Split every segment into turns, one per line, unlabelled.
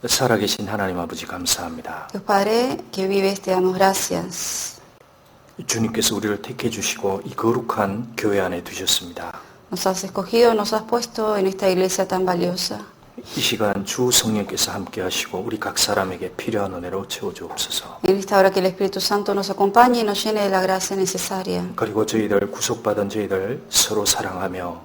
살아계신 하나님 아버지 감사합니다.
Dios Padre que vives, te damos gracias.
주님께서 우리를 택해 주시고 이 거룩한 교회 안에 두셨습니다.
Nos has escogido, nos has puesto en esta iglesia tan valiosa.
이 시간 주 성령께서 함께 하시고 우리 각 사람에게 필요한 은혜로 채워주옵소서.
En esta hora que el Espíritu Santo nos acompañe y nos llene de la gracia necesaria.
그리고 저희들 구속받은 저희들 서로 사랑하며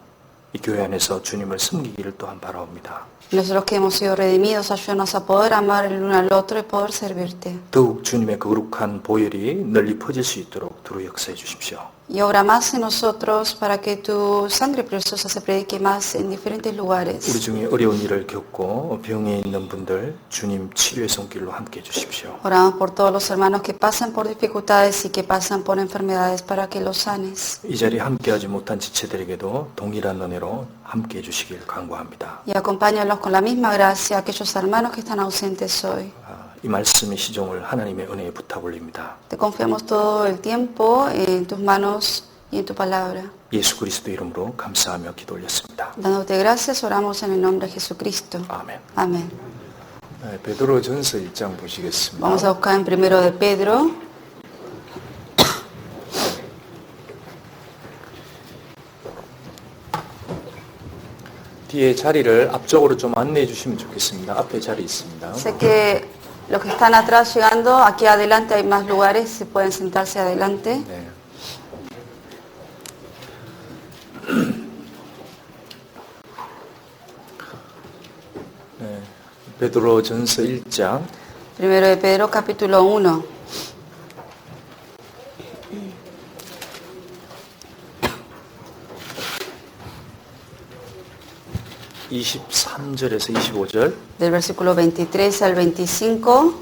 이 교회 안에서 주님을 섬기기를 또한 바라옵니다.
Nosotros que hemos sido redimidos, ayúdanos a poder amar el uno al otro y poder servirte.
더욱 주님의 거룩한 보혈이 널리 퍼질 수 있도록 두루 역사해 주십시오.
Y obra más en nosotros para que tu sangre preciosa se predique más en diferentes
우리
lugares.
중에 어려운 일을 겪고 병에 있는 분들 주님 치료의 손길로 함께 해 주십시오.
Oramos por todos los hermanos que pasan por dificultades y que pasan por enfermedades para que los sanes.
이 자리에 함께하지 못한 지체들에게도 동일한 은혜로 함께 해 주시길 간구합니다.
Y acompáñalos con la misma gracia a aquellos hermanos que están ausentes hoy.
이 말씀의 시종을 하나님의 은혜에 부탁 올립니다.
Te confiamos todo el tiempo en tus manos y en tu palabra.
예수 그리스도 이름으로 감사하며 기도 올렸습니다.
Dándote gracias, oramos en el nombre de Jesucristo.
아멘.
Amén.
베드로전서 1장 보시겠습니다.
Vamos a buscar en primero de Pedro.
뒤에 자리를 앞쪽으로 좀 안내해 주시면 좋겠습니다. 앞에 자리 있습니다.
Sé que los que están atrás llegando, aquí adelante hay más lugares, si pueden sentarse adelante.
네. 네. 베드로전서 1장
Primero de Pedro, capítulo 1.
(23절에서 25절)
Del versículo 23 al 25.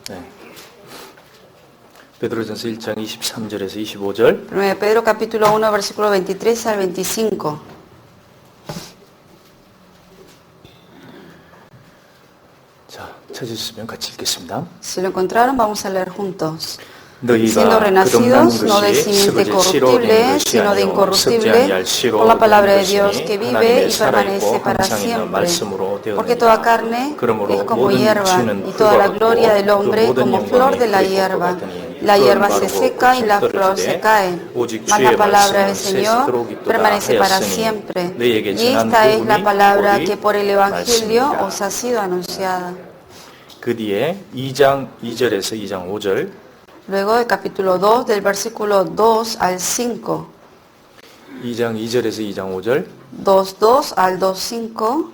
네. 베드로전서 1장 23절에서 25절.
Primero de Pedro, capítulo 1, versículo 23 al 25.
자, 찾으시면 같이 읽겠습니다.
Si lo encontraron, vamos a leer juntos.
너희가
Siendo renacidos, no de
것이
simiente
썩어질 씨로 된
corruptible,
것이
sino de
아니요 썩지
incorruptible,
아니할 씨로
por la palabra
된
de Dios
것이니
que vive
하나님의
y permanece
살아있고
para
항상 있는
siempre.
말씀으로
Porque toda
되었느니라.
carne
그러므로
es como
모든
hierba,
지는
y toda la
흙과
gloria del
같고 그
hombre
모든
como flor
영광이
de la
풀의 꽃과
hierba.
같으니
La hierba
흙은
se
마르고
seca y la
흙은
flor se
떨어지되
cae,
오직
mas
주의
la palabra
말씀은
del Señor
새스도록 있도다
permanece para
하였으니
siempre.
너희에게
Y
전한
esta es la
복음이
palabra
오직
que por el Evangelio
말씀이라.
os ha sido anunciada.
그 뒤에 2장 2절에서 2장 5절
Luego del capítulo 2, del versículo 2 al 5.
2장 2절에서 2장 5절
2:2 al 2:5.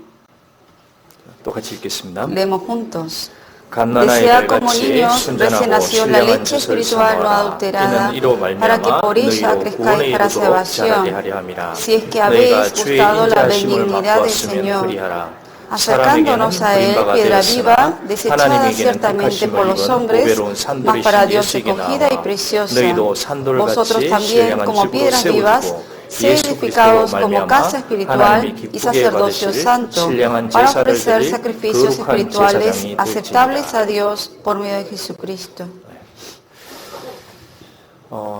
또 같이 읽겠습니다.
Leemos juntos.
갓난
Desead
아이들
como
같이
niños recién
순전하고
nacidos la
신령한
leche
젖을
espiritual no
사모하라.
adulterada,
이는 이로
para que
말미암아
por ella
너희로
crezcáis
구원의
para
이르도록 자라게
salvación,
하려 함이라.
si es que
너희가
habéis
주의
gustado la
인자하심을
benignidad del
맛보았으면
Señor.
그리하라.
Acercándonos a Él,
사람에게는
piedra
버림받아
viva,
되었으나
desechada
하나님에게는
ciertamente por
택하심을
los
입은
hombres,
보배로운
mas
산돌의
para
신
Dios
예수에게
escogida y
나와
preciosa.
너희도 산돌같이
Vosotros también,
신령한
como
집으로
piedras vivas,
세워지고
sed
예수
edificados
그리스도로
como
말미암아
casa espiritual
하나님이
y
기쁘게
sacerdocio
받으실
santo,
신령한
para
제사를
ofrecer
드릴
sacrificios
거룩한
espirituales
제사장이
aceptables
될지니라.
a Dios por medio de Jesucristo.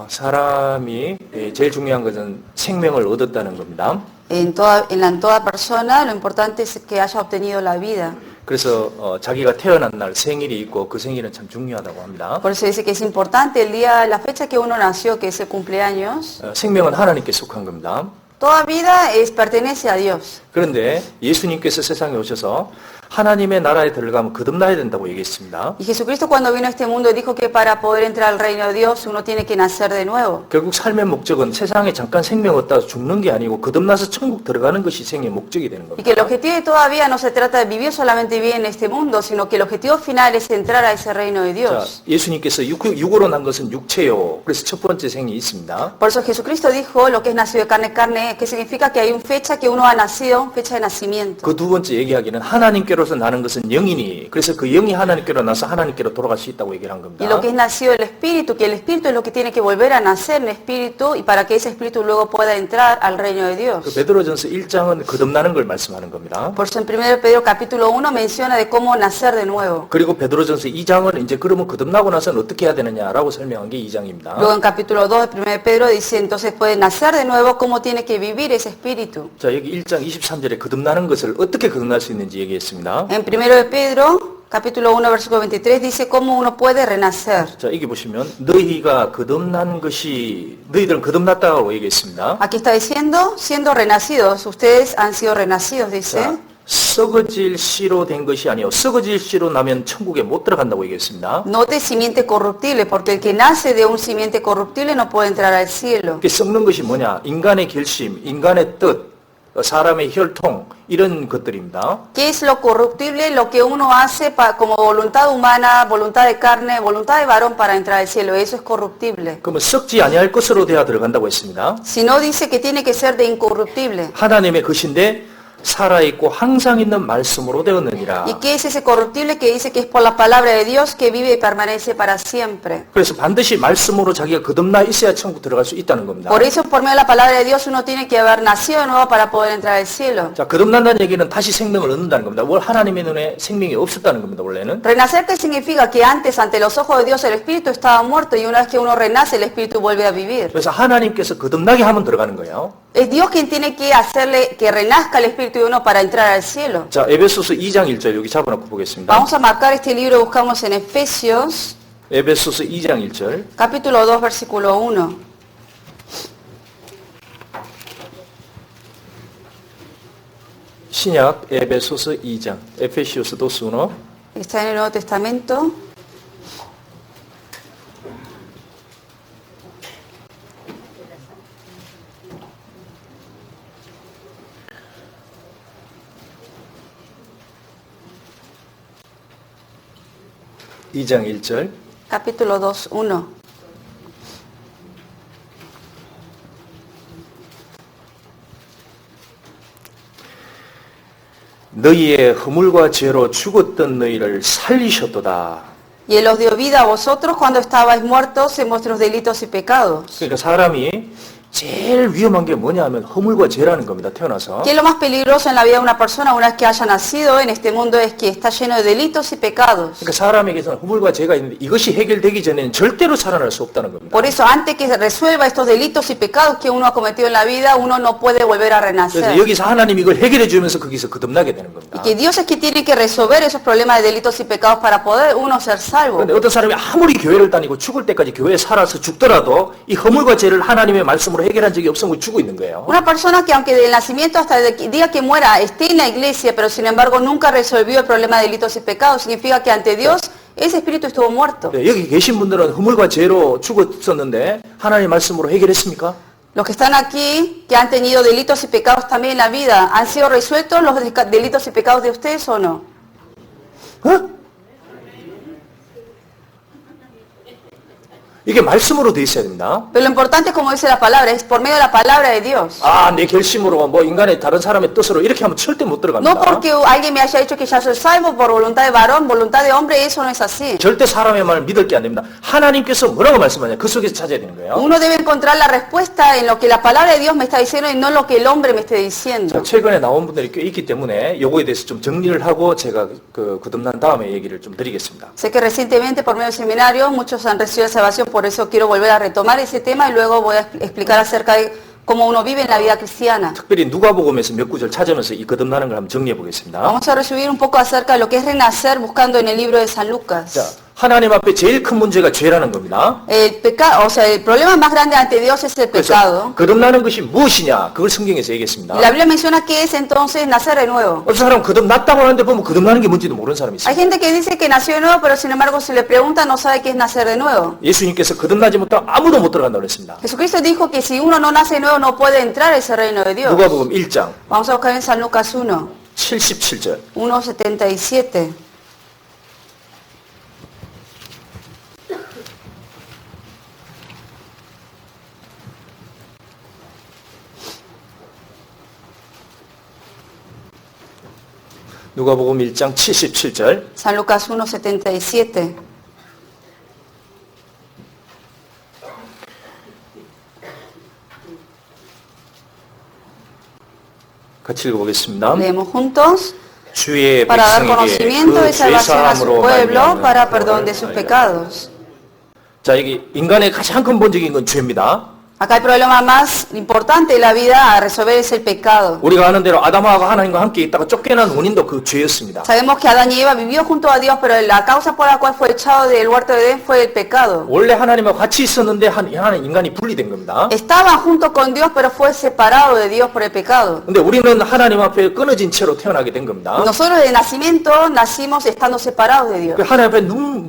사람이 제일 중요한 것은 생명을 얻었다는 겁니다.
En toda persona, lo importante es que haya obtenido la vida.
그래서 자기가 태어난 날 생일이 있고 그 생일은 참 중요하다고 합니다.
Por eso dice que es importante el día, la fecha que uno nació, que es el cumpleaños.
생명은 하나님께 속한 겁니다.
Toda vida pertenece a Dios.
그런데 예수님께서 세상에 오셔서 하나님의 나라에 들어가면 거듭나야 된다고 얘기했습니다.
Y Jesucristo cuando vino a este mundo dijo que para poder entrar al reino de Dios uno tiene que nacer de nuevo.
결국 삶의 목적은 세상에 잠깐 생명 얻다 죽는 게 아니고 거듭나서 천국 들어가는 것이 생의 목적이 되는
Y que el
겁니다.
objetivo de toda vida no se trata de vivir solamente bien en este mundo, sino que el objetivo final es entrar a ese reino de
자,
Dios.
예수님께서 육으로 난 것은 육체요. 그래서 첫 번째 생이 있습니다.
Por eso Jesucristo dijo lo que es nacido de carne, que significa que hay una fecha que uno ha nacido, fecha de nacimiento.
그 두 번째 얘기하기는 하나님께로 하나님께로서 나는 것은 영이니 그래서 그 영이 하나님께로 나서 하나님께로 돌아갈 수 있다고 얘기를 한
Y
겁니다.
lo que es nacido del Espíritu, que el Espíritu es lo que tiene que volver a nacer en Espíritu y para que ese Espíritu luego pueda entrar al reino de
그
Dios.
베드로전서 1장은 거듭나는 걸 말씀하는 겁니다.
Por eso en 1 Pedro capítulo 1 menciona de cómo nacer de nuevo.
그리고 베드로전서 2장은 이제 그러면 거듭나고 나서는 어떻게 해야 되느냐라고 설명한 게 2장입니다.
Luego en capítulo 2 de 1 Pedro dice entonces puede nacer de nuevo, cómo tiene que vivir ese Espíritu.
자, 여기 1장 23절에 거듭나는 것을 어떻게 거듭날 수 있는지 얘기했습니다.
En 1 de Pedro capítulo 1 versículo 23 dice cómo uno puede renacer.
자, 여기 보시면 너희가 거듭난 것이 너희들은 거듭났다고 얘기했습니다.
Aquí está diciendo, siendo renacidos, ustedes han sido renacidos, dice.
자, 썩어질 씨로 된 것이 아니요 썩어질 씨로 나면 천국에 못 들어간다고 얘기했습니다.
No de simiente corruptible, porque el que nace de un simiente corruptible no puede entrar al cielo.
그 썩는 것이 뭐냐? 인간의 결심, 인간의 뜻, 사람의 혈통 이런 것들입니다.
¿Qué es lo corruptible? Lo que uno hace como voluntad humana, voluntad de carne, voluntad de varón para entrar al cielo. Eso es corruptible.
그러면 썩지 아니할 것으로 돼야 들어간다고 했습니다.
Si no, dice que tiene que ser de incorruptible.
하나님의 것인데 살아있고 항상 있는 말씀으로 되었느니라.
¿Y qué es ese corruptible que dice que es por la palabra de Dios que vive y permanece para siempre?
그래서 반드시 말씀으로 자기가 거듭나 있어야 천국 들어갈 수 있다는 겁니다.
Por eso, por medio de la palabra de Dios, uno tiene que haber nacido de nuevo para poder entrar al cielo.
자, 거듭난다는 얘기는 다시 생명을 얻는다는 겁니다. 원 하나님의 눈에 생명이 없었다는 겁니다. 원래는.
Renacer, ¿qué significa? Que antes, ante los ojos de Dios, el espíritu estaba muerto y una vez que uno renace, el espíritu vuelve a vivir.
그래서 하나님께서 거듭나게 하면 들어가는 거예요.
Es Dios quien tiene que hacerle que renazca el espíritu de uno para entrar al cielo.
자, 에베소서 2장 1절 여기 잡아놓고 보겠습니다.
Vamos a marcar este libro, buscamos en Efesios,
에베소서 2장 1절.
capítulo 2, versículo 1.
신약 에베소서 2장. 에페시오스 도스 1.
Está en el Nuevo Testamento.
이장 1절.
Capítulo 2, 1.
너희의 허물과 죄로 죽었던 너희를 살리셨도다.
Y Él os dio vida a vosotros cuando estabais muertos en vuestros delitos y pecados.
그러니까 사람이 제일 위험한 게 뭐냐 하면 허물과 죄라는 겁니다. 태어나서.
¿Qué es lo más peligroso en la vida de una persona una vez que haya nacido en este mundo? Es que está lleno de delitos y pecados.
그러니까 사람에게서는 허물과 죄가 있는데 이것이 해결되기 전에는 절대로 살아날 수 없다는 겁니다.
Por eso, antes que se resuelva estos delitos y pecados que uno ha cometido en la vida, uno no puede volver a
그래서
renacer.
여기서 하나님이 이걸 해결해 주면서 거기서 거듭나게 되는
Y
겁니다.
que Dios es que tiene que resolver esos problemas de delitos y pecados para poder uno ser salvo.
그런데 어떤 사람이 아무리 교회를 다니고 죽을 때까지 교회에 살아서 죽더라도 이 허물과 죄를 하나님의 말씀으로 해결한 적이 없으면 죽고 있는 거예요.
Una persona que aunque del nacimiento hasta el día que muera esté en la iglesia, pero sin embargo nunca resolvió el problema de delitos y pecados, significa que ante Dios ese espíritu estuvo muerto.
네, 여기 계신 분들은 허물과 죄로 죽었었는데 하나님의 말씀으로 해결했습니까?
Los que están aquí, que han tenido delitos y pecados también en la vida, ¿han sido resueltos los delitos y pecados de ustedes o no?
어? 이게 말씀으로 돼 있어야 됩니다.
Pero lo importante es como dice la palabra, es por medio de la palabra de Dios.
아, 내 결심으로 뭐 인간의 다른 사람의 뜻으로 이렇게 하면 절대 못
No
들어갑니다.
porque alguien me haya dicho que ya soy salvo por voluntad de varón, voluntad de hombre, eso no es así.
절대 사람의 말을 믿을 게 안 됩니다. 하나님께서 뭐라고 말씀하냐? 그 속에서 찾아야 되는 거예요.
Uno debe encontrar la respuesta en lo que la palabra de Dios me está diciendo y no en lo que el hombre me esté diciendo.
자, 최근에 나온 분들이 꽤 있기 때문에 요거에 대해서 좀 정리를 하고 제가 거듭난 다음에 얘기를 좀 드리겠습니다.
Sé que recientemente por medio del seminario muchos han recibido salvación, por eso quiero volver a retomar ese tema y luego voy a explicar acerca de cómo uno vive en la vida cristiana.
특별히 누가복음에서 몇 구절 찾으면서 이 거듭나는 걸 한번 정리해 보겠습니다.
Vamos a resumir un poco acerca de lo que es renacer buscando en el libro de San Lucas.
자, 하나님 앞에 제일 큰 문제가 죄라는 겁니다.
El pecado, o sea, el problema más grande ante Dios es el pecado.
그래서 거듭나는 것이 무엇이냐? 그걸 성경에서 얘기했습니다.
Y la Biblia menciona que es entonces nacer de nuevo.
어떤 사람은 거듭났다고 하는데 보면 거듭나는 게 뭔지도 모르는 사람이
Hay
있어요.
gente que dice que nació de nuevo, pero sin embargo si le pregunta no sabe qué es nacer de nuevo.
예수님께서 거듭나지 못하면 아무도 못 들어간다고 그랬습니다.
Jesucristo dijo que si uno no nace de nuevo no puede entrar a ese reino de Dios.
누가복음 1장
Vamos a buscar en San Lucas 1,
77절.
1:77.
누가복음 1장 77절.
San Lucas 1:77.
같이 읽어보겠습니다.
Leemos juntos.
주의
Para dar
백성에게
conocimiento
그
y salvación a su
죄사함으로
pueblo
말미암은
para perdón de sus
구원을
pecados.
자, 이게 인간의 가장 근본적인 건 죄입니다.
Acá el problema más importante de la vida a resolver es el pecado.
우리가 아는 대로 아담하고 하나님과 함께 있다가 쫓겨난 원인도 그 죄였습니다.
Sabemos que Adán y Eva vivió junto a Dios, pero la causa por la cual fue echado del huerto de Edén fue el pecado.
원래 하나님과 같이 있었는데 하나님 인간이 분리된 겁니다.
Estaban junto con Dios, pero fue separado de Dios por el pecado.
근데 우리는 하나님 앞에 끊어진 채로 태어나게 된 겁니다.
Nosotros de nacimiento nacimos estando separados de Dios.
그 하나님 앞에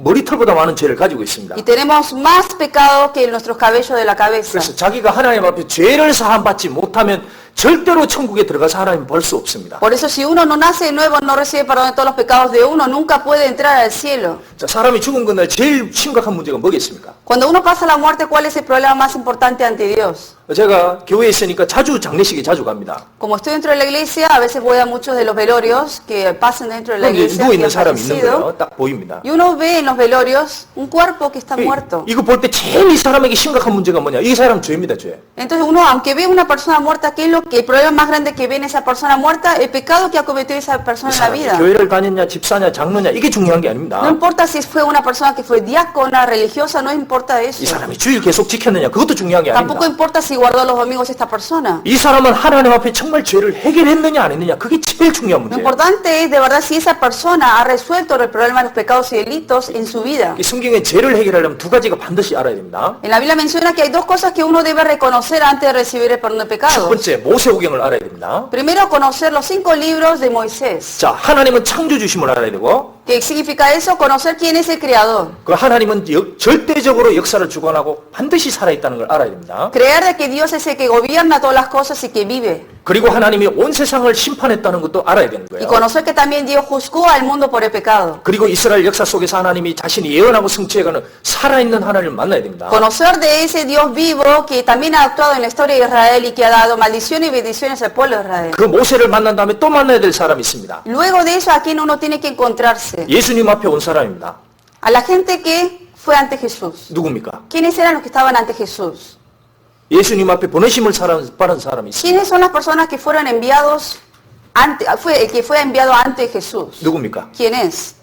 머리털보다 많은 죄를 가지고 있습니다.
Y tenemos más pecado que nuestros cabellos de la cabeza.
그래서 자기가 하나님 앞에 죄를 사함받지 못하면 절대로 천국에 들어가서 하나님 볼 수 없습니다.
Por eso si uno no nace de nuevo, no recibe perdón de todos los pecados de uno, nunca puede entrar al cielo.
자, 사람이 죽은 그날 제일 심각한 문제가 뭐겠습니까?
Cuando uno pasa la muerte, ¿cuál es el problema más importante ante Dios?
제가 교회에 있으니까 자주 장례식에 자주 갑니다.
Como estoy dentro de la iglesia, a veces voy a muchos de los velorios que pasan dentro de la
근데
iglesia que
누워있는
han
사람이 있는
fallecido.
거예요. 딱 보입니다.
Y uno ve en los velorios un cuerpo que está muerto.
이거 볼 때 제일 이 사람에게 심각한 문제가 뭐냐? 이 사람 죄입니다, 죄.
Entonces uno, aunque ve una persona muerta, ¿qué es lo que el problema más grande que ve en esa persona muerta? El pecado que ha cometido esa persona en la vida.
교회를 다녔냐, 집사냐, 장로냐 이게 중요한 게 아닙니다.
No importa si fue una persona que fue diácona, religiosa, no importa
이
eso.
사람이 주일 계속 지켰느냐 그것도 중요한 게
Tampoco
아닙니다.
importa si guardó los domingos esta persona.
이 사람은 하나님 앞에 정말 죄를 해결했느냐 안 했느냐 그게 제일 중요한
Lo
문제예요.
importante es de verdad si esa persona ha resuelto el problema de los pecados y delitos en su vida.
이 성경에 죄를 해결하려면 두 가지가 반드시 알아야 됩니다.
En la Biblia menciona que hay dos cosas que uno debe reconocer antes de recibir el perdón de
첫
pecados.
번째 모세오경을 알아야 됩니다.
Primero, conocer los 5 libros de Moisés.
자, 하나님은 창조주심을 알아야 되고
¿Qué significa eso? Conocer quién es el Creador.
그 하나님은 절대적으로 역사를 주관하고 반드시 살아있다는 걸 알아야 됩니다.
Creer de que Dios es el que gobierna todas las cosas y que vive.
그리고 하나님이 온 세상을 심판했다는 것도 알아야 되는
Y
거예요.
conocer que también Dios juzgó al mundo por el pecado.
그리고 이스라엘 역사 속에서 하나님이 자신이 예언하고 성취해가는 살아있는 하나님을 만나야 됩니다.
Conocer de ese Dios vivo que también ha actuado en la historia de Israel y que ha dado maldiciones y bendiciones al pueblo de Israel.
그 모세를 만난 다음에 또 만나야 될 사람이 있습니다.
Luego de eso, ¿a quién uno tiene que encontrarse?
예수님 앞에 온 사람입니다.
A la gente que fue ante Jesús.
누굽니까?
¿Quiénes eran los que estaban ante Jesús?
예수님 앞에 보내심을 받은 사람이 있습니다.
¿Quiénes son las personas que fueron enviados el que fue enviado ante Jesús?
누굽니까?
¿Quién es?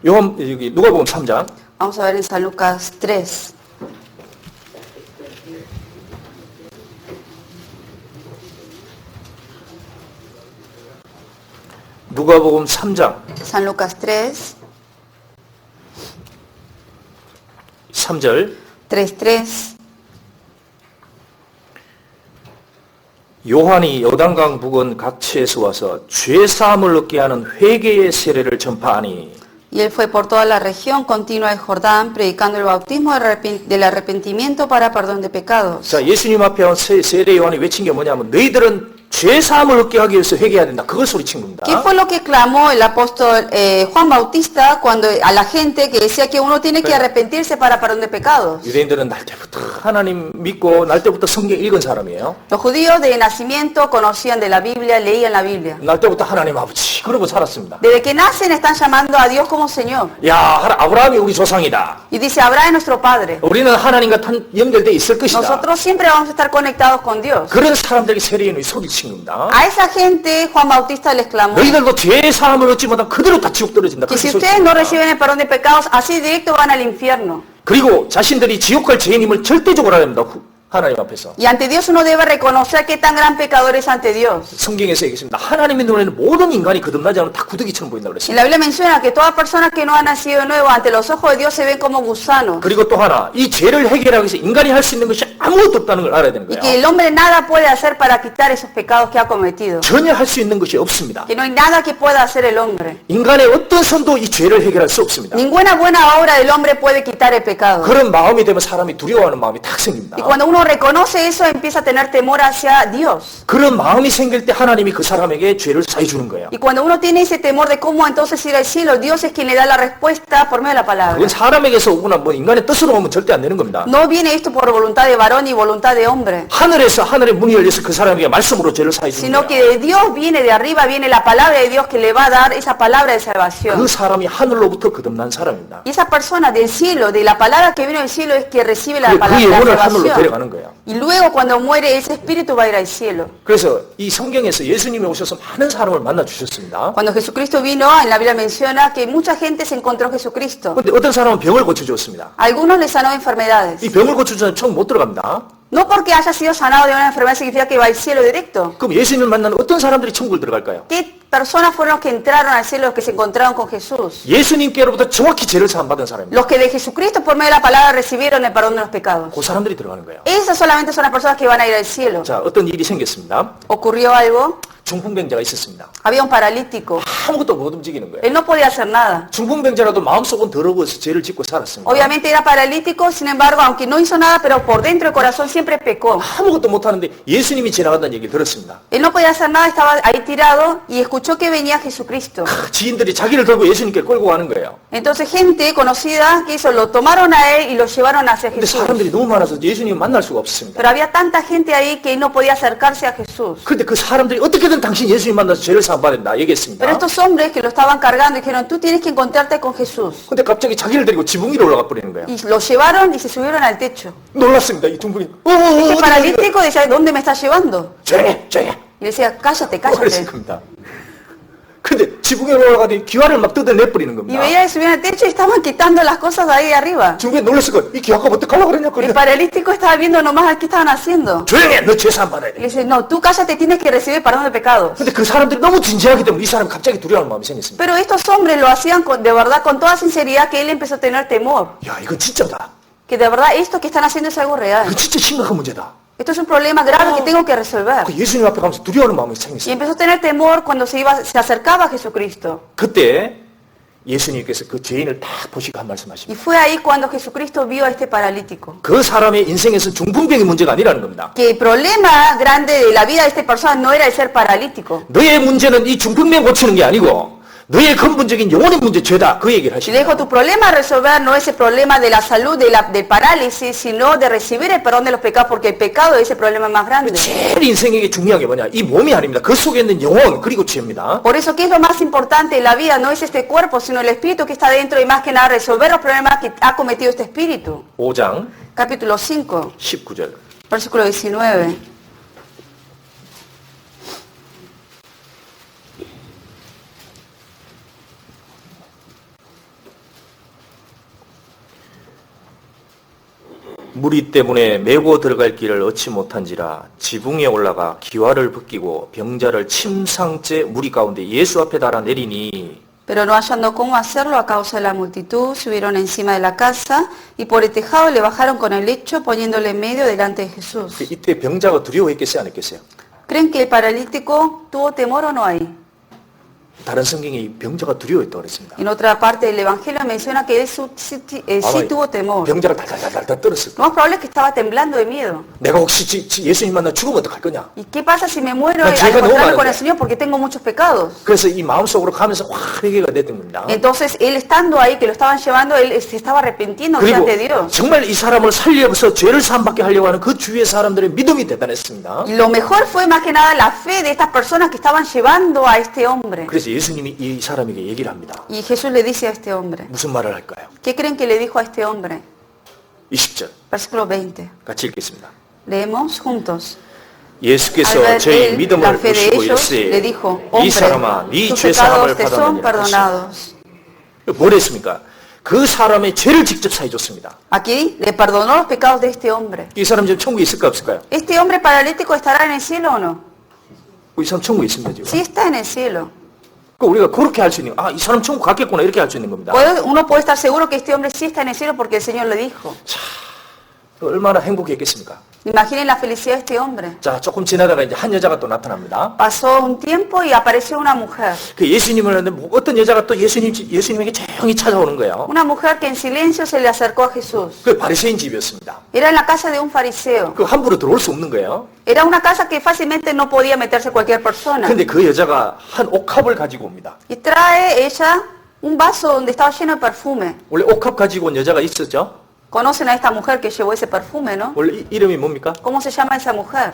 여기 누가복음 3장
Vamos a ver en San Lucas 3.
누가복음 3장
San Lucas 3,
3절
3:3.
요한이 요단강 북은 각지에서 와서 죄사함을 얻게 하는 회개의 세례를 전파하니
Y él fue por toda la región continua del Jordán, predicando el bautismo del arrepentimiento para perdón de pecados.
자, 예수님 앞에 온 세례 요한이 외친 게 뭐냐면 너희들은 죄사함을 얻게 하기 위해서 회개해야 된다. 그걸 소리친 겁니다.
¿Qué fue lo que clamó el apóstol Juan Bautista cuando a la gente que decía que uno tiene que arrepentirse para perdón de pecados?
유대인들은 날 때부터 하나님 믿고 날 때부터 성경 읽은 사람이에요.
Los judíos de nacimiento conocían de la Biblia, leían la Biblia.
날 때부터 하나님 아버지 그러고 살았습니다.
Desde que nacen están llamando a Dios como Señor.
야, 아브라함이 우리 조상이다.
Y dice, Abraham es nuestro padre.
우리는 하나님과 연결돼 있을 것이다.
Nosotros siempre vamos a estar conectados con Dios.
그런 사람들에게 세례인이 소리친 겁니다.
A esa gente Juan Bautista les clamó
너희들도 죄 사함을 얻지 못하면 그대로 다 지옥 떨어진다.
que
그렇게
si ustedes no
소리칩니다.
reciben el perdón de pecados, así directo van al infierno.
그리고 자신들이 지옥 갈 죄인임을 절대적으로 알아야 됩니다. 하나님 앞에서.
Y ante Dios uno debe reconocer qué tan gran pecador es ante Dios.
성경에서 얘기했습니다. 하나님의 눈에는 모든 인간이 거듭나지 않으면 다 구더기처럼 보인다고
Y
그랬습니다.
la Biblia menciona que toda persona que no ha nacido de nuevo ante los ojos de Dios se ven como gusanos.
그리고 또 하나, 이 죄를 해결하기 위해서 인간이 할 수 있는 것이 아무것도 없다는 걸 알아야 되는
Y que
거예요.
el hombre nada puede hacer para quitar esos pecados que ha cometido.
전혀 할 수 있는 것이 없습니다.
Que no hay nada que pueda hacer el hombre.
인간의 어떤 손도 이 죄를 해결할 수 없습니다.
Ninguna buena obra del hombre puede quitar el pecado.
그런 마음이 되면 사람이 두려워하는 마음이 탁 생깁니다.
Y cuando uno reconoce eso, empieza a tener temor hacia Dios.
그런 마음이 생길 때 하나님이 그 사람에게 죄를 사해 주는 거예요.
Y cuando uno tiene ese temor de cómo entonces ir al cielo, Dios es quien le da la respuesta por medio de la palabra.
그건 사람에게서 오거나 뭐 인간의 뜻으로 오면 절대 안 되는 겁니다.
No viene esto por voluntad de varón ni voluntad de hombre,
하늘에서 하늘의 문이 열려서 그 사람에게 말씀으로 죄를 사해 주는
sino
거야.
que de Dios viene, de arriba viene la palabra de Dios que le va a dar esa palabra de salvación.
그 사람이 하늘로부터 거듭난 사람입니다.
Y esa persona del cielo, de la palabra que vino del cielo, es que recibe la
그
palabra de
영혼을
la
하늘로
salvación.
데려가는 거예요.
Y luego cuando muere ese espíritu va a ir al cielo.
그래서 이 성경에서 예수님이 오셔서 많은 사람을 만나 주셨습니다.
Cuando Jesucristo vino, en la Biblia menciona que mucha gente se encontró en Jesucristo.
근데 어떤 사람은 병을 고쳐주었습니다.
Algunos les sanó enfermedades.
이 병을 고쳐주면 총 못 들어갑니다.
No porque haya sido sanado de una enfermedad significa que va al cielo directo.
그럼 예수님을 만나는 어떤 사람들이 천국을 들어갈까요?
¿Qué personas fueron los que entraron al cielo, los que se encontraron con Jesús?
예수님께로부터 정확히 죄를 사함받은 사람입니다.
Los que de Jesucristo por medio de la palabra recibieron el perdón de los pecados.
그 사람들이 들어가는 거예요.
Esas solamente son las personas que van a ir al cielo.
자, 어떤 일이 생겼습니다.
Ocurrió algo,
중풍병자가 있었습니다.
había un paralítico.
아무것도 못 움직이는 거예요.
Él no podía hacer nada.
중풍병자라도 마음속은 더러워서 죄를 짓고 살았습니다.
Obviamente era paralítico, sin embargo, aunque no hizo nada, pero por dentro del corazón siempre pecó.
아무것도 못하는데 예수님이 지나간다는 얘기를 들었습니다.
Él no podía hacer nada, estaba ahí tirado y escuchó que venía Jesucristo.
지인들이 자기를 들고 예수님께 끌고 가는 거예요.
Entonces gente conocida que hizo, lo tomaron a él y lo llevaron hacia
근데
Jesús.
사람들이 너무 많아서 예수님을 만날 수가 없었습니다.
Pero había tanta gente ahí que él no podía acercarse a Jesús.
근데 그 사람들이 어떻게든 당신 예수님 만나서 죄를 사함받는다 얘기했습니다.
Pero estos hombres que lo estaban cargando dijeron, tú tienes que encontrarte con Jesús.
근데 갑자기 자기를 데리고 지붕 위로 올라가 버리는 거예요.
Y lo llevaron y se subieron al techo.
놀랐습니다. 이 중분이.
Este paralítico decía, ¿dónde me estás llevando?
조용해, 조용해.
Y decía, cállate,
그랬을
cállate.
겁니다. 근데 지붕에 올라가더니 귀화를 막 뜯어내 버리는
Y
겁니다.
veía que subían al techo y estaban quitando las cosas de ahí de arriba.
중간에 놀랐을 거야. 이 귀화가 어떡하려고 그러냐.
El
그러냐.
paralítico estaba viendo nomás qué estaban haciendo.
조용해. 너 죄 사함받아야
Y
돼.
le dice, no, tú cállate, tienes que recibir perdón de pecados.
근데 그 사람들이 너무 진지하기 때문에 이 사람이 갑자기 두려워하는 마음이 생겼습니다.
Pero estos hombres lo hacían de verdad, con toda sinceridad, que él empezó a tener temor.
야, 이건 진짜다.
Que de verdad esto que están haciendo es algo real.
이거 진짜 심각한 문제다.
Esto es un problema grave que tengo que resolver.
그 예수님 앞에 가면서 두려워하는 마음이
Y
생겼습니다.
empezó a tener temor cuando se acercaba a Jesucristo.
그때 예수님께서 그 죄인을 딱 보시고 한 말씀하십니다.
Y fue ahí cuando Jesucristo vio a este paralítico.
그 사람의 인생에서는 중풍병이 문제가 아니라는 겁니다.
Que el problema grande de la vida de esta persona no era el ser paralítico.
너의 문제는 이 중풍병 고치는 게 아니고 너의 근본적인 영혼의 문제, 죄다. 그 얘기를
Y le
하십니다.
dijo, tu problema a resolver no es el problema de la salud, del parálisis, sino de recibir el perdón de los pecados, porque el pecado es el problema más grande.
제일 인생에게 중요한 게 뭐냐? 이 몸이 아닙니다. 그 속에 있는 영혼 그리고 죄입니다.
Por eso, ¿qué es lo más importante en la vida? No es este cuerpo, sino el espíritu que está dentro y más que nada resolver los problemas que ha cometido este espíritu.
5장
Capítulo 5,
19절.
versículo 19.
무리 때문에 메고 들어갈 길을 얻지 못한지라 지붕에 올라가 기와를 벗기고 병자를 침상째 무리 가운데 예수 앞에 달아 내리니
Pero no hallando cómo hacerlo a causa de la multitud, subieron encima de la casa y por el tejado le bajaron con el lecho poniéndole en medio delante de Jesús.
이때 병자가 두려워했겠어요? 안 했겠어요?
¿Creen que el paralítico tuvo temor o no ahí?
다른 성경에 이 병자가 두려워했다고 그랬습니다.
En otra parte del Evangelio menciona que él sí tuvo temor.
병자가 달달달달 떨었을
Lo
거예요.
más probable es que estaba temblando de miedo.
내가 혹시 예수님 만나 죽으면 어떡할 거냐?
¿Y qué pasa si me muero
No,
al
llega
encontrarme
no,
con el
vale.
Señor porque tengo muchos pecados?
그래서 이 마음속으로 가면서 확 회개가 됐던 겁니다.
Entonces él estando ahí, que lo estaban llevando, él se estaba arrepintiendo
그리고
ante Dios.
정말 이 사람을 살려서 죄를 사함받게 하려고 하는 그 주위의 사람들의 믿음이 대단했습니다.
Y lo mejor fue más que nada la fe de estas personas que estaban llevando a este hombre.
그래서 예수님이 이 사람에게 얘기를 합니다.
Y Jesús le dice a este hombre,
무슨 말을 할까요?
¿qué creen que le dijo a este hombre?
20절
Versículo 20.
같이 읽겠습니다.
Leemos juntos. Al
예수께서
ver
저희
él la
믿음을
fe de
보시고
ellos, le
이르시되
dijo,
이
hombre,
사람아 네
tus
죄사함을
pecados te son
받았느니라.
perdonados.
뭘 했습니까? 그 사람의 죄를 직접 사해줬습니다.
Aquí le perdonó los pecados de este hombre.
이 사람 지금 천국에 있을까 없을까요?
¿Este hombre paralítico estará en el cielo o no?
이 사람 천국에 있습니다 지금.
Sí está en el cielo.
그러니까 우리가 그렇게 할 수 있는 이 사람 천국 갔겠구나 이렇게 할 수 있는 겁니다.
Uno puede estar seguro que este hombre sí está en el cielo porque el Señor le dijo.
얼마나 행복했겠습니까?
Imaginen la felicidad de este hombre.
자, 조금 지나다가 이제 한 여자가 또 나타납니다.
Pasó un tiempo y apareció una mujer.
그 예수님을 하는데 어떤 여자가 또 예수님에게 조용히 찾아오는 거예요.
Una mujer que en silencio se le acercó a Jesús.
그 바리새인 집이었습니다.
Era en la casa de un fariseo.
그 함부로 들어올 수 없는 거예요.
Era una casa que fácilmente no podía meterse cualquier persona.
근데 그 여자가 한 옥합을 가지고 옵니다.
Y trae ella un vaso donde estaba lleno de perfume.
원래 옥합 가지고 온 여자가 있었죠?
Conocen a esta mujer que llevó ese perfume, ¿no?
원래 이름이 뭡니까?
¿Cómo se llama esa mujer?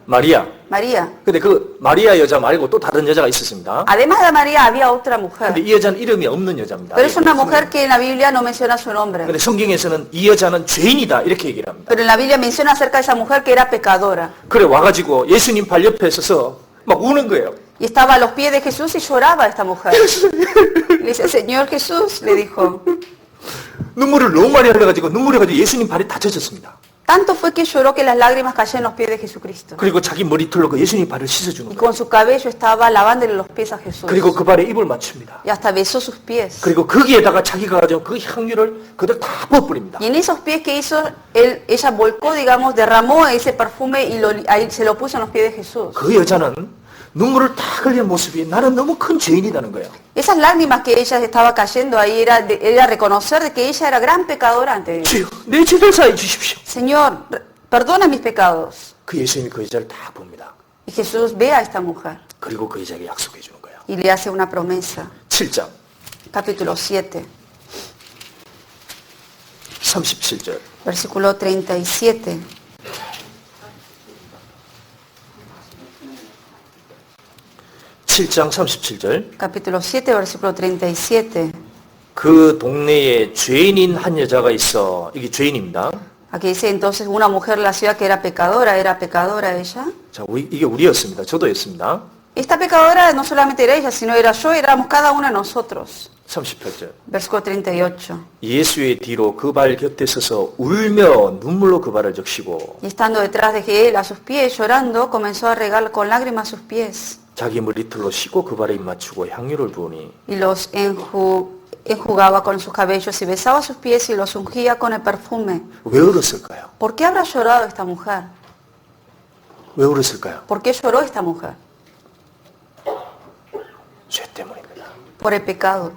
마리아.
María.
근데 그 마리아 여자 말고 또 다른 여자가 있었습니다.
Además de María había otra
근데
mujer.
이 여자는 이름이 없는 여자입니다.
Pero es una mujer que en la Biblia no menciona su nombre.
근데 성경에서는 이 여자는 죄인이다 이렇게 얘기를 합니다.
Pero en la Biblia menciona acerca de esa mujer que era pecadora.
그래 와가지고 예수님 발 옆에 서서 막 우는 거예요.
Y estaba a los pies de Jesús y lloraba esta mujer. Le dice, Señor Jesús, le dijo.
눈물을 너무 많이 흘려가지고 눈물이 가지고 예수님 발이 다 젖었습니다.
Tanto fue que lloró que las lágrimas cayeron en los pies de Jesucristo.
그리고 자기 머리털로 그 예수님 발을 씻어주는
Y
거예요.
con su cabello estaba lavándole los pies a Jesús.
그리고 그 발에 입을 맞춥니다.
Y hasta besó sus pies.
그리고 거기에다가 자기가 가져온 그 향유를 그들 다 부어버립니다.
Y en esos pies que hizo, ella volcó, digamos, derramó ese perfume y ahí se lo puso en los pies de Jesús.
그 여자는 눈물을 다 흘린 모습이 나는 너무 큰 죄인이라는 거예요.
Esas lágrimas que ella estaba cayendo ahí era reconocer de que ella era gran pecadora ante Dios.
주여, 내 죄를 사해 주십시오.
Señor, perdona mis pecados.
그 예수님이 그 여자를 다 봅니다.
Y Jesús ve a esta mujer
그리고 그 여자에게 약속해 주는 거예요.
y le hace una promesa.
7장
Capítulo 7,
37절.
versículo 37.
(7장 37절)
Capítulo 7, versículo 37.
그 동네에 죄인인 한 여자가 있어. 이게 죄인입니다.
Aquí dice entonces una mujer de la ciudad que era pecadora ella.
자, 이게 우리였습니다. 저도였습니다.
Esta pecadora no solamente era ella, sino era yo, éramos cada uno de nosotros.
38절.
Versículo 38.
예수의 뒤로 그 발 곁에 서서 울며 눈물로 그 발을 적시고
Y estando detrás de él, a sus pies, llorando, comenzó a regar con lágrimas sus pies.
자기 머리털로 씻고 그 발에 입 맞추고 향유를 부으니
Y los enjugaba con sus cabellos y besaba sus pies y los ungía con el perfume.
왜 울었을까요?
¿Por qué habrá llorado esta mujer?
왜 울었을까요?
¿Por qué lloró esta mujer?
죄 때문입니다.
Por el pecado.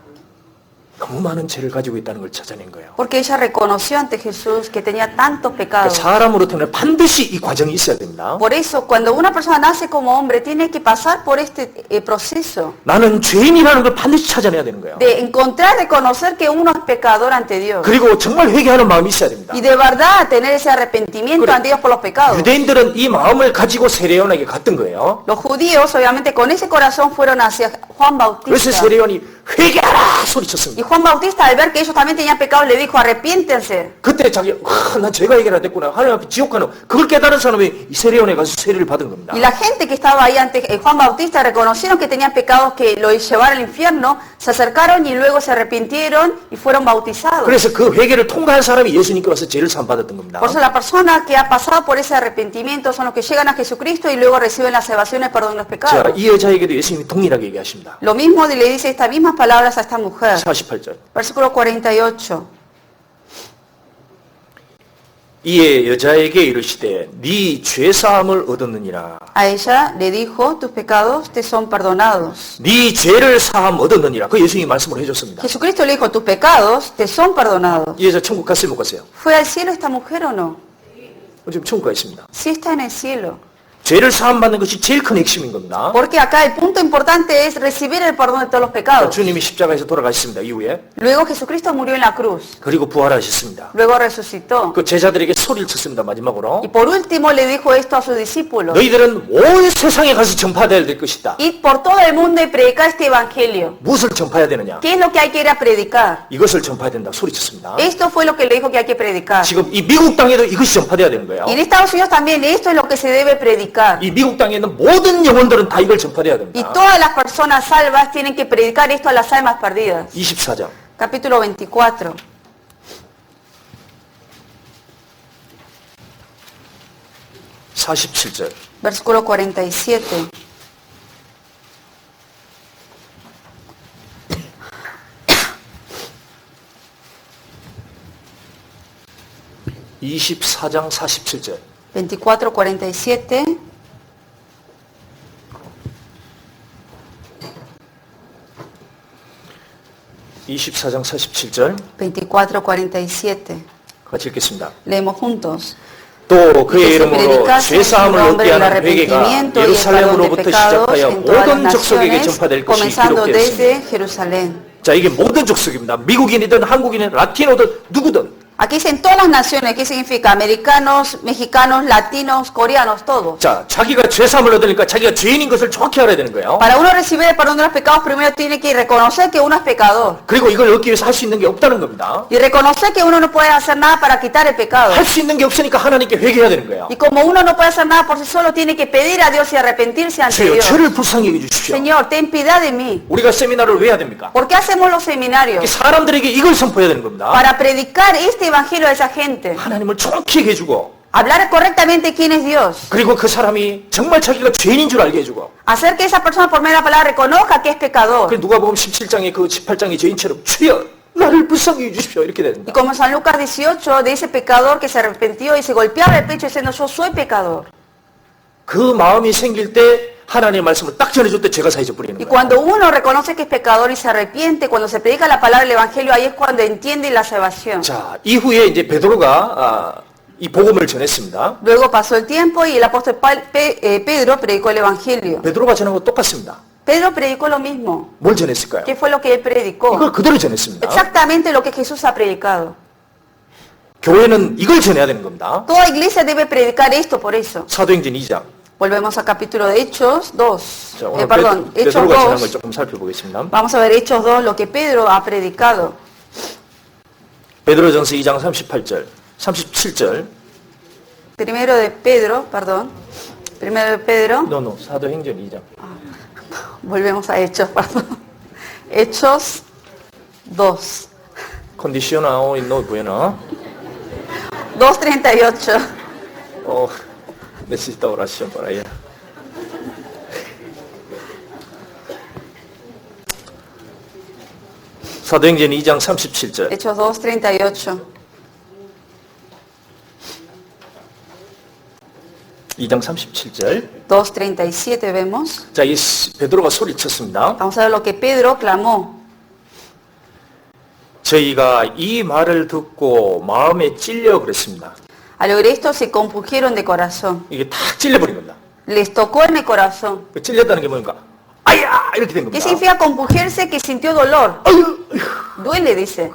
너무 많은 죄를 가지고 있다는 걸 찾아낸 거예요.
Porque ella reconoció ante Jesús que tenía tantos
그러니까
pecados.
사람으로 태어나 반드시 이 과정이 있어야 됩니다.
Por eso, cuando una persona nace como hombre, tiene que pasar por este proceso
나는 죄인이라는 걸 반드시 찾아내야 되는 거예요.
de encontrar, reconocer que uno es pecador ante Dios.
그리고 정말 회개하는 마음이 있어야 됩니다.
Y de verdad tener ese arrepentimiento
그래.
ante Dios por los pecados.
유대인들은 이 마음을 가지고 세례요한에게 갔던 거예요.
Los judíos, obviamente, con ese corazón fueron hacia Juan
그래서
Bautista.
세례요한이 회개하라
Y
소리쳤습니다.
Juan Bautista, al ver que ellos también tenían pecados, le dijo, arrepiéntense.
그때 자기 난 죄가 해결됐구나 하나님 앞에 지옥 가는 그걸 깨달은 사람이 이 세례요한에 가서 세례를 받은 겁니다.
Y la gente que estaba ahí ante Juan Bautista reconocieron que tenían pecados que lo llevaron al infierno, se acercaron y luego se arrepintieron y fueron bautizados.
그래서 그 회개를 통과한 사람이 예수님께 와서 죄를 사함받았던 겁니다.
Por eso la persona que ha pasado por ese arrepentimiento son los que llegan a Jesucristo y luego reciben la salvación y el perdón de los
자,
pecados.
이 여자에게도 예수님이 동일하게 얘기하십니다.
Lo mismo le dice estas mismas palabras a esta mujer.
48절.
Versículo 48.
이에 여자에게 이르시되 네 죄사함을 얻었느니라.
A ella le dijo, tus pecados te son perdonados.
네 죄를 사함 얻었느니라. 그 예수님이 말씀을 해줬습니다.
Jesucristo le dijo, tus pecados te son perdonados.
이 여자 천국 갔어요, 못 갔어요?
¿Fue al cielo esta mujer o no?
지금 천국 가 있습니다.
Sí está en el cielo.
죄를 사함받는 것이 제일 큰 핵심인 겁니다.
Porque acá el punto importante es recibir el perdón de todos los pecados.
주님이 십자가에서 돌아가셨습니다. 이후에
Luego Jesucristo murió en la cruz.
그리고 부활하셨습니다.
Luego resucitó.
그 제자들에게 소리를 쳤습니다. 마지막으로
Y por último le dijo esto a sus discípulos.
너희들은 온 세상에 가서 전파해야 될 것이다.
Id por todo el mundo y predicar este evangelio.
무엇을 전파해야 되느냐?
¿Qué es lo que hay que ir a predicar?
이것을 전파해야 된다. 소리쳤습니다.
Esto fue lo que le dijo que hay que predicar.
지금 이 미국 땅에도 이것이 전파돼야 되는 거예요.
Y en Estados Unidos también esto es lo que se debe predicar.
이 미국 땅에 있는 모든 영혼들은 다 이걸 전파해야
Y
됩니다.
todas las personas salvas tienen que predicar esto a las almas perdidas.
24장.
Capítulo 24.
(47절)
Versículo 47.
(24장) (47절)
24, 47.
(24장) (47절)
24, 47.
같이 읽겠습니다.
Leemos juntos.
또 그의
Que se
이름으로
predicase
죄사함을
en su
얻게
nombre el
하는 회개가
arrepentimiento y el perdón de
예루살렘으로부터
pecados
시작하여
en todas
모든
las
족속에게
naciones,
전파될 것이
comenzando
기록되었습니다.
desde Jerusalén.
자, 이게 모든 족속입니다. 미국인이든 한국인이든 라틴어든 누구든
Aquí dicen todas las naciones. ¿Qué significa? Americanos, mexicanos, latinos, coreanos, todos.
자, 자기가 죄사함을 얻으니까 자기가 죄인인 것을 정확히 알아야 되는 거예요.
Para uno recibir el perdón de los pecados, primero tiene que reconocer que uno es pecador.
그리고 이걸 얻기 위해서 할 수 있는 게 없다는 겁니다.
Y reconocer que uno no puede hacer nada para quitar el pecado.
할 수 있는 게 없으니까 하나님께 회개해야 되는 거예요.
Y como uno no puede hacer nada por sí solo, tiene que pedir a Dios y arrepentirse ante
주여,
Dios.
저를 불쌍히 여겨주십시오.
Señor, ten piedad de mí.
우리가 세미나를 왜 해야 됩니까?
¿Por qué hacemos los seminarios?
사람들에게 이걸 선포해야 되는 겁니다.
Para predicar este evangelio a esa gente.
하나님을 정확히 해주고
Hablar correctamente quién es Dios.
그리고 그 사람이 정말 자기가 죄인인 줄 알게 해주고
Hacer que esa persona por medio de la palabra reconozca que es pecador.
그 누가복음 17장의 그 18장의 죄인처럼 주여 나를 불쌍히 해주십시오 이렇게
Y
된다.
como San Lucas 18, de ese pecador que se arrepintió y se golpeaba el pecho diciendo yo soy pecador.
그 마음이 생길 때 하나님의 말씀을 딱 전해줄 때 죄가 사해져 버리는
Y
거예요.
cuando uno reconoce que es pecador y se arrepiente, cuando se predica la palabra del evangelio, ahí es cuando entiende la salvación.
자, 이후에 이제 베드로가 이 복음을 전했습니다.
Luego pasó el tiempo y el apóstol Pedro predicó el evangelio.
베드로가 전한 거 똑같습니다.
Pedro predicó lo mismo.
뭘 전했을까요?
¿Qué fue lo que él predicó?
이걸 그대로 전했습니다.
Exactamente lo que Jesús ha predicado.
교회는 이걸 전해야 되는 겁니다.
Toda iglesia debe predicar esto por eso.
사도행전 2장.
Volvemos al capítulo de Hechos 2.
자, 오늘
Perdón, Hechos
베드로가 전한 걸
2.
조금 살펴보겠습니다.
Vamos a ver Hechos 2, lo que Pedro ha predicado.
베드로전서 2장 38절, 37절.
Primero de Pedro, perdón. Primero de Pedro.
No, 사도행전 2장.
Volvemos a Hechos, perdón. Hechos 2.
Condiciona hoy no bueno.
2:38.
Oh, necesita oración para allá. 사도행전 2장 37절.
Hechos 2:38.
2장 37절.
2:37 vemos.
자, 이 베드로가 소리쳤습니다.
Vamos a ver lo que Pedro clamó.
저희가 이 말을 듣고 마음에 찔려 그랬습니다.
Al oír esto se compungieron de corazón.
이게 탁 찔려버린 겁니다.
Les tocó en el corazón.
그 찔렸다는 게 뭡니까? 아야! 이렇게 된
¿Qué
겁니다.
significa compungirse? Que sintió dolor.
아유!
Duele, dice.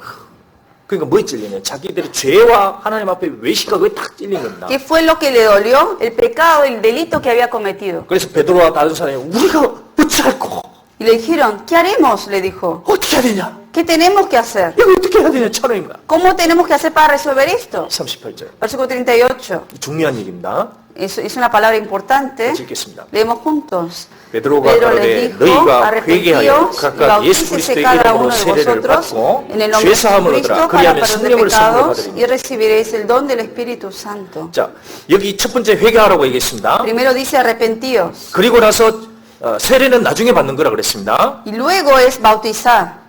그러니까 뭐에 찔리냐? 자기들의 죄와 하나님 앞에 외식과 그게 탁 찔린 겁니다.
¿Qué fue lo que le dolió? El pecado, el delito que había cometido.
그래서 베드로와 다른 사람이 우리가 어찌할꼬?
Y le dijeron, ¿qué haremos? Le dijo.
어떻게 해야 되냐?
¿Qué tenemos que hacer?
이거 어떻게 해야 되냐? 천원입니다.
¿Cómo tenemos que hacer para resolver esto?
38절.
Versículo 38.
중요한 얘기입니다.
Es una palabra importante.
같이 읽겠습니다.
Leemos juntos.
베드로가
Pedro
가로되
les dijo,
너희가 회개하여
arrepentíos y
각각 예수
bautícese
그리스도의
cada
이름으로
uno de
세례를
vosotros
받고
en el nombre de
죄사함을
Jesucristo
얻으라.
para
그리하면
perdón de
성령을 선물로
pecados
받으리니.
y recibiréis el don del Espíritu Santo.
자, 여기 첫 번째 회개하라고 얘기했습니다.
Primero dice arrepentíos
그리고 나서 세례는 나중에 받는 거라 그랬습니다.
y luego es bautizar.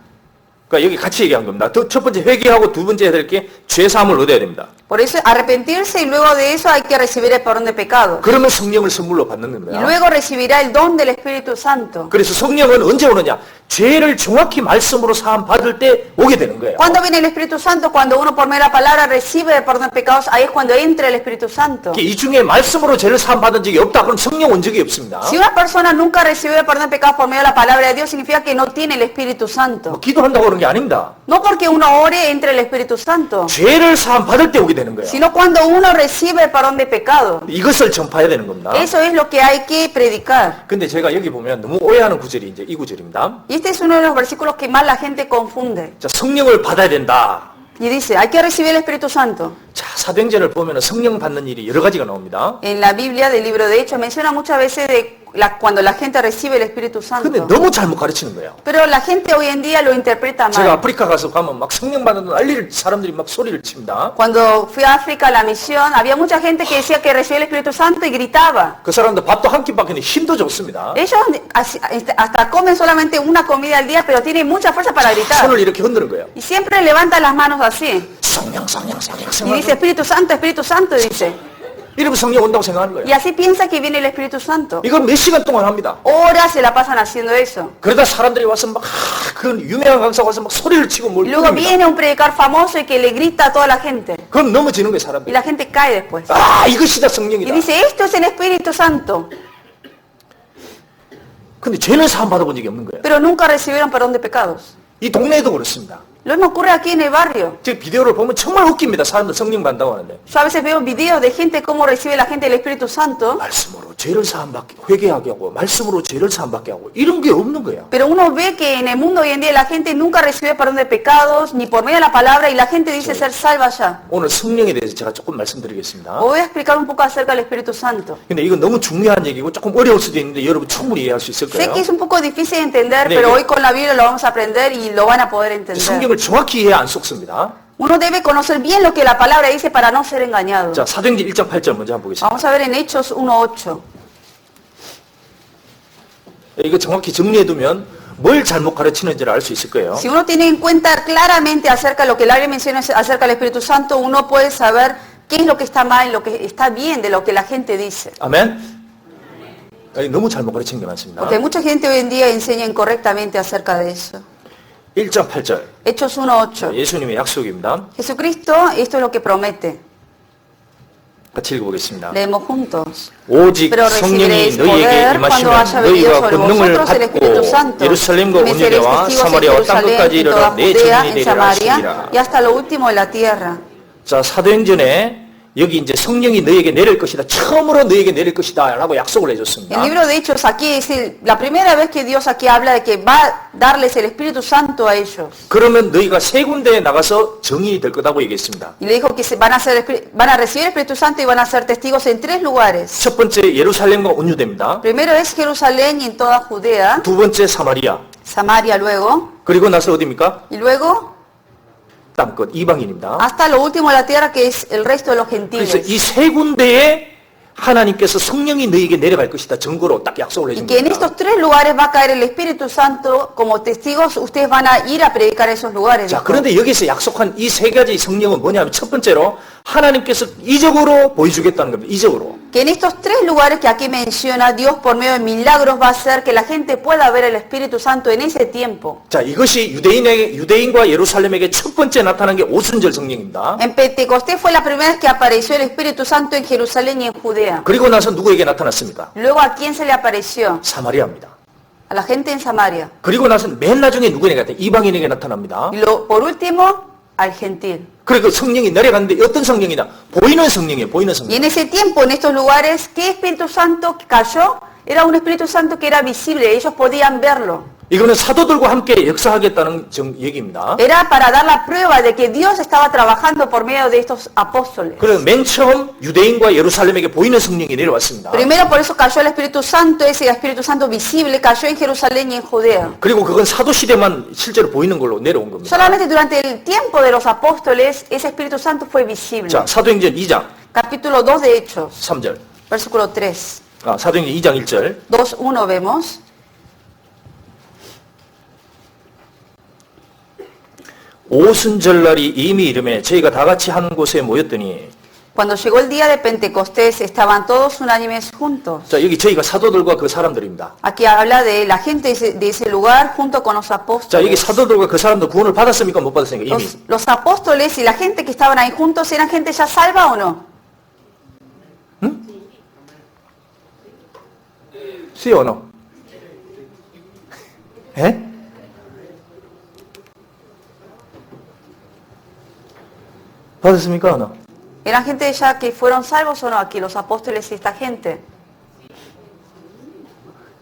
그러니까 여기 같이 얘기한 겁니다. 첫 번째 회개하고 두 번째 해야 될 게 죄사함을 얻어야 됩니다.
Por eso arrepentirse y luego de eso hay que recibir el perdón de pecados.
그러면 성령을 선물로 받는
Y
겁니다.
luego recibirá el don del Espíritu Santo.
그래서 성령은 언제 오느냐? 죄를 정확히 말씀으로 사함 받을 때 오게 되는 거예요.
¿Cuándo viene el Espíritu Santo? Cuando uno por medio de la palabra recibe el perdón de pecados, ahí es cuando entra el Espíritu Santo.
이 중에 말씀으로 죄를 사함 받은 적이 없다. 그럼 성령 온 적이 없습니다.
Si una persona nunca recibió el perdón de pecados por medio de la palabra de Dios, significa que no tiene el Espíritu Santo.
기도한다고 그런 게 아닙니다.
No porque uno ore entre el Espíritu Santo,
죄를 사함 받을 때 오게 되는 거예요.
sino cuando uno recibe el perdón de pecado.
이것을 전파해야 되는 겁니다.
Eso es lo que hay que predicar.
근데 제가 여기 보면 너무 오해하는 구절이 이제 이 구절입니다.
Y este es uno de los versículos que más la gente confunde.
자, 성령을 받아야 된다.
Y dice, hay que recibir el Espíritu Santo.
자, 사도행전을 보면 성령 받는 일이 여러 가지가 나옵니다.
En la Biblia del libro de Hechos menciona muchas veces de cuando la gente recibe el Espíritu
근데
Santo.
너무 잘못 가르치는 거예요.
Pero la gente hoy en día lo interpreta
제가
mal.
아프리카 가서 가면 막 성령 받는 난리를 사람들이 막 소리를 칩니다.
Cuando fui a África a la misión, había mucha gente que decía que recibía el Espíritu Santo y gritaba.
그 사람들 밥도 한 끼밖에 없는데 힘도 좋습니다.
Ellos hasta comen solamente una comida al día, pero tienen mucha fuerza para gritar.
손을 이렇게 흔드는 거예요.
Y siempre levantan las manos así.
성령, 성령, 성령,
Y
성령.
dice, Espíritu Santo, dice.
이러면 성령 온다고 생각하는
Y
거예요.
así piensa que viene el Espíritu Santo.
이걸 몇 시간 동안 합니다.
Horas se la pasan haciendo eso.
그러다 사람들이 와서 막 그 유명한 강사가 와서 막 소리를 치고 뭘
Y luego
부릅니다.
viene un predicador famoso y que le grita a toda la gente.
그럼 넘어지는 거예요,
Y
사람들이.
la gente cae después.
아, 이것이다
Y
성령이다.
dice, esto es el Espíritu Santo.
근데 죄는 사함 받아본 적이 없는 거예요.
Pero nunca recibieron perdón de pecados.
이 동네에도 그렇습니다.
Lo mismo ocurre aquí en el barrio.
제 비디오를 보면 정말 웃깁니다. 사람들 성령 받는다고 하는데.
Yo a veces veo videos de gente cómo recibe la gente el Espíritu Santo,
말씀으로 죄를 사함받게 회개하게 하고 말씀으로 죄를 사함받게 하고 이런 게 없는 거예요.
pero uno ve que en el mundo hoy en día la gente nunca recibe perdón de pecados, ni por medio de la palabra, y la gente dice ser salva ya.
오늘 성령에 대해서 제가 조금 말씀드리겠습니다.
Voy a explicar un poco acerca del Espíritu Santo.
근데 이건 너무 중요한 얘기고 조금 어려울 수도 있는데 여러분 충분히 이해할 수 있을
Sé
거예요.
que es un poco difícil de entender,
네,
pero
네.
hoy con la Biblia lo vamos a aprender y lo van a poder entender.
성경을 정확히 이해 안 속습니다.
Uno debe conocer bien lo que la palabra dice para no ser engañado.
자, 사도행전 1장 8절 먼저 한번 보겠습니다.
Vamos a ver en Hechos 1:8.
이거 정확히 정리해두면 뭘 잘못 가르치는지를 알 수 있을 거예요.
Si uno tiene en cuenta claramente acerca de lo que la Biblia menciona acerca del Espíritu Santo, uno puede saber qué es lo que está mal y lo que está bien de lo que la gente dice.
아멘? 아니, 너무 잘못 가르치는 게 많습니다.
Porque mucha gente hoy en día enseña incorrectamente acerca de eso.
1장 8절.
Hechos 1:8.
예수님의 약속입니다.
Jesucristo, esto es lo que promete.
같이 읽어보겠습니다.
Leemos juntos.
오직
Pero
성령이
recibiréis
너희에게
poder cuando haya
임하시면
venido
너희가
sobre
권능을
vosotros el Espíritu
받고
Santo.
예루살렘과
Y me seréis
온유대와
testigos en
사마리아와 땅
Jerusalén,
끝까지
en toda
이르러 내
Judea,
증인이
en
되리라
Samaria
하시니라.
y hasta lo último de la tierra.
자, 사도행전에 여기 이제 성령이 너에게 내릴 것이다. 처음으로 너에게 내릴 것이다. 라고 약속을 해줬습니다.
El libro de Hechos aquí es la primera vez que Dios aquí habla de que va a darles el Espíritu Santo a ellos.
그러면 너희가 세 군데에 나가서 증인이 될 거다고 얘기했습니다.
Y le dijo que van a recibir el Espíritu Santo y van a ser testigos en 3 lugares.
첫 번째 예루살렘과 온유대입니다.
Primero es Jerusalén y en toda Judea,
두 번째 사마리아.
Samaria luego,
그리고 나서 어디입니까?
y luego
땅끝 이방인입니다.
hasta lo último de la tierra que es el resto de los
그래서
gentiles.
이 세 군데에 하나님께서 성령이 너에게 내려갈 것이다. 증거로 딱 약속을
Y
해준
que en
겁니다.
estos 3 lugares va a caer el Espíritu Santo como testigos, ustedes van a ir a predicar esos lugares.
자,
dijo.
그런데 여기서 약속한 이 세 가지 성령은 뭐냐면 첫 번째로 하나님께서 이적으로 보여주겠다는 겁니다. 이적으로.
Que en estos 3 lugares que aquí menciona, Dios por medio de milagros va a hacer que la gente pueda ver el Espíritu Santo en ese tiempo.
자, 이것이 유대인과 예루살렘에게 첫 번째 나타난 게 오순절 성령입니다.
En Pentecostés fue la primera vez que apareció el Espíritu Santo en Jerusalén y en Judea.
그리고 나서 누구에게 나타났습니까?
Luego, ¿a quién se le apareció?
사마리아입니다.
A la gente en Samaria.
그리고 나서 맨 나중에 누구에게 나타나? 이방인에게 나타납니다.
Y por último, al gentil.
그리고 성령이 내려갔는데 어떤 성령이냐? 보이는 성령이에요. 보이는
Y
성령.
en ese tiempo, en estos lugares, ¿qué Espíritu Santo cayó? Era un Espíritu Santo que era visible, ellos podían verlo.
이거는 사도들과 함께 역사하겠다는 얘기입니다.
Era para dar la prueba de que Dios estaba trabajando por medio de estos apóstoles.
그래서 맨 처음 유대인과 예루살렘에게 보이는 성령이 내려왔습니다.
Primero por eso cayó el Espíritu Santo, ese Espíritu Santo visible cayó en Jerusalén y en Judea.
그리고 그건 사도 시대만 실제로 보이는 걸로 내려온 겁니다.
Solamente durante el tiempo de los apóstoles ese Espíritu Santo fue visible.
자, 사도행전 2장
Capítulo 2 de Hechos,
3절.
versículo 3.
사도행전 2장 1절.
2:1 vemos.
오순절날이 이미 이름에 저희가 다 같이 한 곳에 모였더니
Cuando llegó el día de Pentecostés estaban todos unánimes juntos.
자, 여기 저희가 사도들과 그 사람들입니다.
Aquí habla de la gente de ese lugar junto con los
자, 여기
apóstoles.
사도들과 그 사람들 구원을 받았습니까? 못 받았습니까? 이미.
Los apóstoles y la gente que estaban ahí juntos, ¿eran gente ya salva o no?
¿Sí o no? ¿Eh? 받았습니까? o no?
¿Eran gente ya que fueron salvos o no aquí, los apóstoles y esta gente?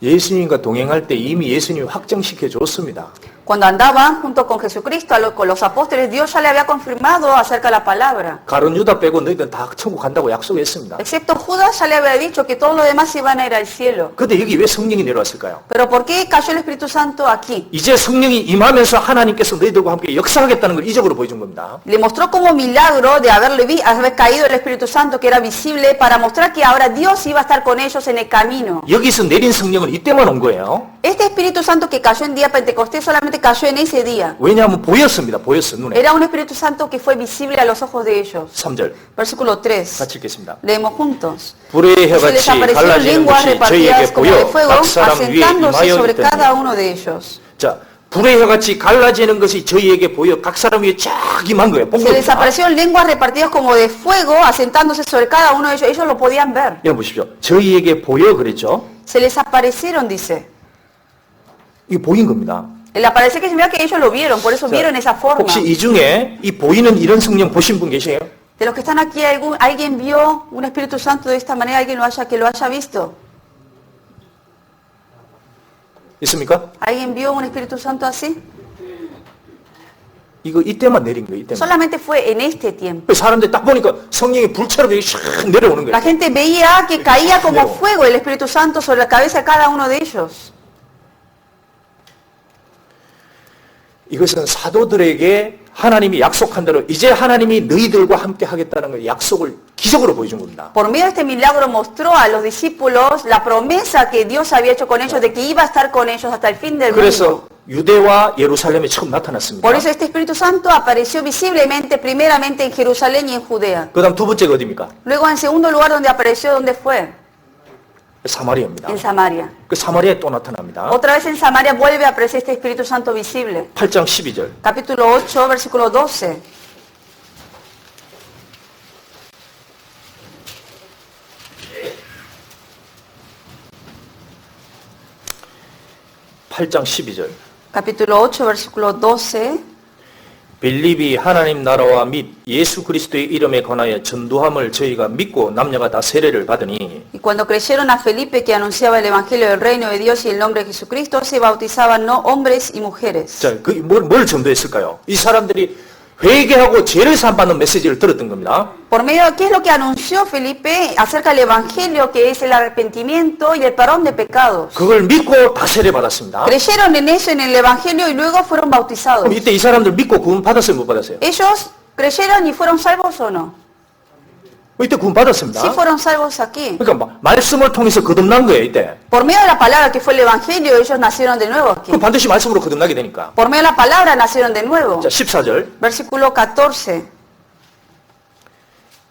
예수님과 동행할 때 이미 예수님이 확정시켜 줬습니다.
Cuando andaban junto con Jesucristo, con los apóstoles, Dios ya le había confirmado acerca de la palabra.
가룟 유다 빼고 너희들 다 천국 간다고 약속했습니다.
Excepto Judas ya le había dicho que todos los demás iban a ir al cielo.
근데 여기 왜 성령이 내려왔을까요?
Pero ¿por qué cayó el Espíritu Santo aquí?
이제 성령이 임하면서 하나님께서 너희들과 함께 역사하겠다는 걸 이적으로 보여준 겁니다.
Le mostró como milagro de haber caído el Espíritu Santo, que era visible, para mostrar que ahora Dios iba a estar con ellos en el camino.
여기서 내린 성령은 이때만 온 거예요.
Este Espíritu Santo que cayó en día Pentecostés solamente cayó en ese día.
왜냐하면 보였습니다. 보였어 눈에.
Era un Espíritu Santo que fue visible a los ojos de ellos.
3절
Versículo 3.
같이 읽겠습니다.
Leemos juntos.
불의
Se les
혀같이
aparecieron
갈라지는
lenguas
것이 저희에게
repartidas como de
보여
fuego,
각 사람 위에
asentándose
임하여
sobre cada
있더니.
uno de ellos.
자, 불의 혀같이 갈라지는 것이 저희에게 보여 각 사람 위에 쫙 임한 거예요. 본
Se les
겁니다.
aparecieron lenguas repartidas como de fuego, asentándose sobre cada uno de ellos. Ellos lo podían ver.
여러분 보십시오. 저희에게 보여 그랬죠.
Se les aparecieron, dice.
이게 보인 겁니다.
El aparecer que significa que ellos lo vieron, por eso vieron esa forma.
혹시 이 중에 이 보이는 이런 성령 보신 분 계세요?
De los que están aquí, ¿alguien vio un Espíritu Santo de esta manera? ¿Alguien que lo haya visto?
있습니까?
¿Alguien vio un Espíritu Santo así?
이거 이때만 내린 거예요. 이때만.
Solamente fue en este tiempo.
사람들 딱 보니까 성령이 불처럼 이렇게 샥 내려오는
La
거예요.
gente veía que caía como fuego el Espíritu Santo sobre la cabeza de cada uno de ellos.
이것은 사도들에게 하나님이 약속한 대로 이제 하나님이 너희들과 함께 하겠다는 걸 약속을 기적으로 보여준 겁니다.
Por medio de este milagro mostró a los discípulos la promesa que Dios había hecho con ellos de que iba a estar con ellos hasta el fin del mundo.
그래서 유대와 예루살렘에 처음 나타났습니다.
Por eso este Espíritu Santo apareció visiblemente, primeramente en Jerusalén y en Judea.
그다음 두 번째가 어디입니까?
Luego, en segundo lugar, donde apareció, ¿dónde fue?
사마리아입니다.
En Samaria.
그 사마리아에 또 나타납니다.
Otra vez en Samaria vuelve a aparecer este Espíritu Santo visible.
8장 12절.
Capítulo 8, versículo 12.
(8장 12절)
Capítulo 8, versículo 12.
빌립이 하나님 나라와 및 예수 그리스도의 이름에 관하여 전도함을 저희가 믿고 남녀가 다 세례를 받으니
Y cuando creyeron a Felipe que anunciaba el Evangelio del Reino de Dios y el nombre de Jesucristo, se bautizaban no hombres y mujeres.
자, 뭘 전도했을까요? 이 사람들이 회개하고 죄를 사함받는 메시지를 들었던 겁니다.
Por medio de qué es lo que anunció Felipe acerca del Evangelio, que es el arrepentimiento y el perdón de pecados.
그걸 믿고 다 세례 받았습니다.
Creyeron en eso, en el Evangelio, y luego fueron bautizados.
그럼 이때 이 사람들 믿고 구원 받았어요, 못 받았어요?
¿Ellos creyeron y fueron salvos o no?
이때 구원 받았습니다.
Sí fueron salvos aquí.
그러니까 말씀을 통해서 거듭난 거예요, 이때.
Por medio de la palabra que fue el Evangelio, ellos nacieron de nuevo aquí.
그럼 반드시 말씀으로 거듭나게 되니까.
Por medio de la palabra nacieron de nuevo.
자, 14절.
Versículo 14.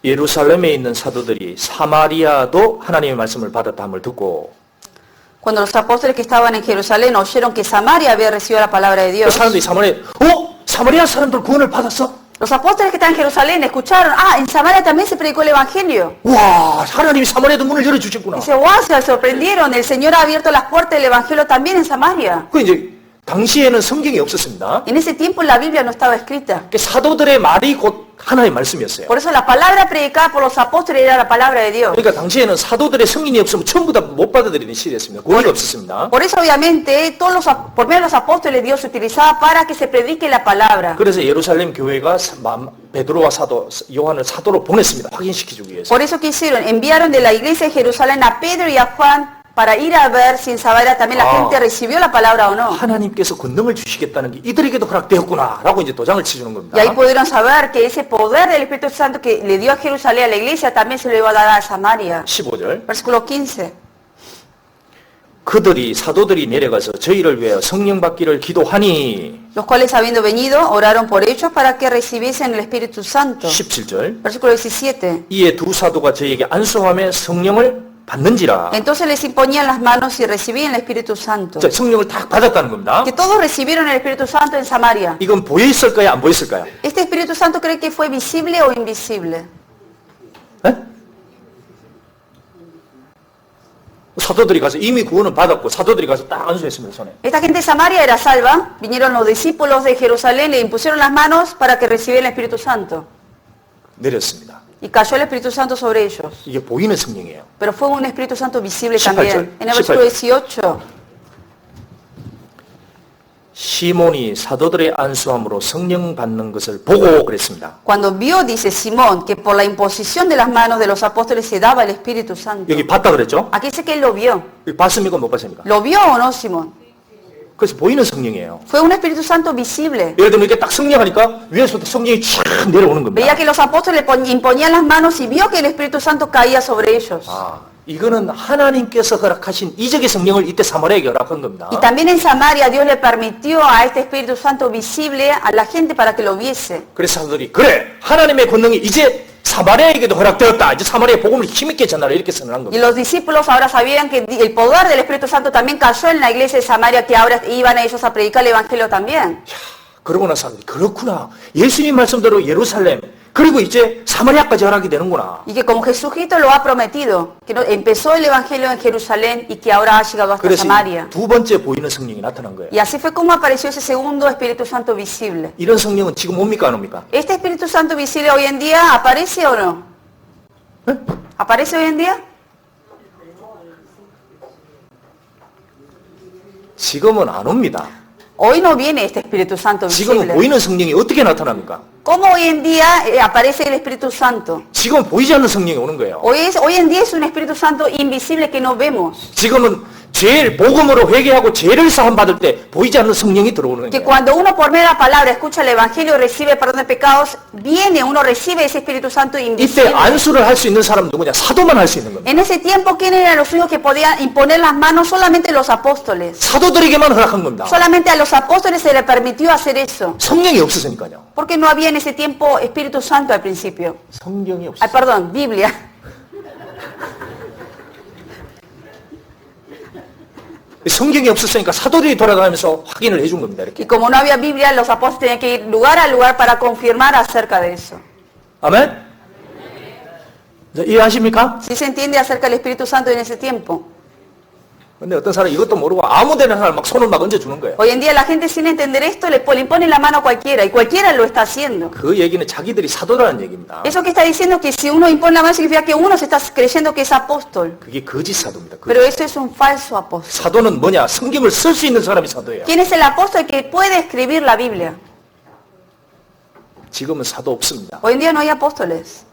예루살렘에 있는 사도들이 사마리아도 하나님의 말씀을 받았다함을 듣고
Cuando los apóstoles que estaban en Jerusalén oyeron que Samaria había recibido la palabra de
그
Dios,
사람들이 사마리아 사람들 구원을 받았어?
los apóstoles que estaban en Jerusalén escucharon, en Samaria también se predicó el Evangelio.
와, 하나님이 사마리아도 문을 열어주셨구나.
Dice, wow, se sorprendieron, el Señor ha abierto las puertas del Evangelio también en Samaria.
그 이제 당시에는 성경이 없었습니다.
En ese tiempo la Biblia no estaba escrita.
그 사도들의 말이 곧 하나님의 말씀이었어요.
Por eso la palabra predicada por los apóstoles era la palabra de Dios.
그러니까 당시에는 사도들의 성인이 없으면 전부 다 못 받아들이는 시대였습니다. 구원이 없었습니다.
Por eso obviamente por medio de los apóstoles Dios se utilizaba para que se predique la palabra.
그래서 예루살렘 교회가 베드로와 사도 요한을 사도로 보냈습니다. 확인시키기 위해서.
Por eso que hicieron, enviaron de la iglesia de Jerusalén a Pedro y a Juan para ir a ver si en Samaria también la gente recibió la palabra o no.
하나님께서 권능을 주시겠다는 게 이들에게도 허락되었구나라고 이제 도장을 치주는 겁니다.
Y ahí pudieron saber que ese poder del Espíritu Santo que le dio a Jerusalén, a la iglesia, también se lo iba a dar a Samaria.
15절.
Versículo 15.
그들이 사도들이 내려가서 저희를 위하여 성령 받기를 기도하니
Los cuales habiendo venido, oraron por ellos para que recibiesen el Espíritu Santo.
17절.
Versículo 17.
이에 두 사도가 저에게 안수하며 성령을 받는지라.
Entonces les imponían las manos y recibían el Espíritu Santo.
자, 성령을 다 받았다는 겁니다.
Que todos recibieron el Espíritu Santo en Samaria.
이건 보여 있을까요? 안 보여 있을까요?
¿Este Espíritu Santo cree que fue visible o invisible?
네? 사도들이 가서 이미 구원을 받았고 사도들이 가서 딱 안수했습니다, 손에.
Esta gente de Samaria era salva. Vinieron los discípulos de Jerusalén, le impusieron las manos para que recibieran el Espíritu Santo.
내렸습니다.
Y cayó el Espíritu Santo sobre ellos.
이게 보이는 성령이에요.
Pero fue un Espíritu Santo visible
18.
también. En el versículo 18.
시몬이 사도들의 안수함으로 성령 받는 것을 보고 그랬습니다.
Cuando vio, dice Simón, que por la imposición de las manos de los apóstoles se daba el Espíritu Santo.
여기 봤다 그랬죠?
Aquí dice que él lo vio.
봤습니까? 못 봤습니까?
¿Lo vio o no, Simón?
그래서 보이는 성령이에요.
Fue un Espíritu Santo visible.
예를 들면 이렇게 딱 성령하니까 위에서부터 성령이 쫙 내려오는 겁니다.
Veía que los apóstoles imponían las manos y vio que el Espíritu Santo caía sobre ellos.
이거는 하나님께서 허락하신 이적의 성령을 이때 사마리아에게 허락한 겁니다.
Y también en Samaria Dios le permitió a este Espíritu Santo visible a la gente para que lo viese.
그래서 사도들이 그래 하나님의 권능이 이제 사마리아에게도 허락되었다. 이제 사마리아 복음을 힘있게 전하라 이렇게 선언한
Y
겁니다.
los discípulos ahora sabían que el poder del Espíritu Santo también cayó en la iglesia de Samaria, que ahora iban ellos a predicar el Evangelio también.
그러고 나서 사람들이 그렇구나. 예수님 말씀대로 예루살렘 그리고 이제 사마리아까지 허락이 되는구나.
Y que como Jesucristo lo ha prometido, que empezó el Evangelio en Jerusalén y que ahora ha llegado hasta
그래서
Samaria.
두 번째 보이는 성령이 나타난 거예요.
Y así fue como apareció ese segundo Espíritu Santo visible.
이런 성령은 지금 옵니까 안 옵니까?
¿Este Espíritu Santo visible hoy en día aparece o no? ¿Aparece hoy en día?
지금은 안 옵니다.
Hoy no viene este Espíritu Santo
지금은
visible.
보이는 성령이 어떻게 나타납니까?
¿Cómo hoy en día aparece el Espíritu Santo?
지금 보이지 않는 성령이 오는 거예요.
Hoy en día es un Espíritu Santo invisible que no vemos.
지금은 죄 복음으로 회개하고 죄를 사함 받을 때 보이지 않는 성령이 들어오는
Que
거예요.
cuando uno por medio de la palabra escucha el Evangelio, recibe perdón de pecados, viene, uno recibe ese Espíritu Santo
이때
invisible.
안수를 할 수 있는 사람은 누구냐? 사도만 할 수 있는 겁니다.
En ese tiempo, ¿quién eran los únicos que podían imponer las manos? Solamente los apóstoles.
사도들에게만 허락한 겁니다.
Solamente a los apóstoles se les permitió hacer eso.
성령이 없었으니까요.
Porque no había en ese tiempo Espíritu Santo al principio.
성령이
Ay,
없었어요.
perdón, Biblia.
성경이 없었으니까 사도들이 돌아가면서 확인을 해준 겁니다. 이렇게.
Y como no había Biblia, los apóstoles tenían que ir lugar a lugar para confirmar acerca de eso.
아멘? 이해하십니까?
¿Sí se entiende acerca del Espíritu Santo en ese tiempo?
근데 어떤 사람이 이것도 모르고 아무 데나 사람 막 손을 막 얹어주는 거예요.
Hoy en día la gente sin entender esto le imponen la mano a cualquiera y cualquiera lo está haciendo.
그 얘기는 자기들이 사도라는 얘기입니다.
Eso que está diciendo que si uno impone la mano significa que uno se está creyendo que es apóstol.
그게 거짓 사도입니다.
Pero eso es un falso apóstol.
사도는 뭐냐? 성경을 쓸 수 있는 사람이 사도예요.
¿Quién es el apóstol que puede escribir la Biblia?
지금은 사도 없습니다.
Hoy en día no hay apóstoles.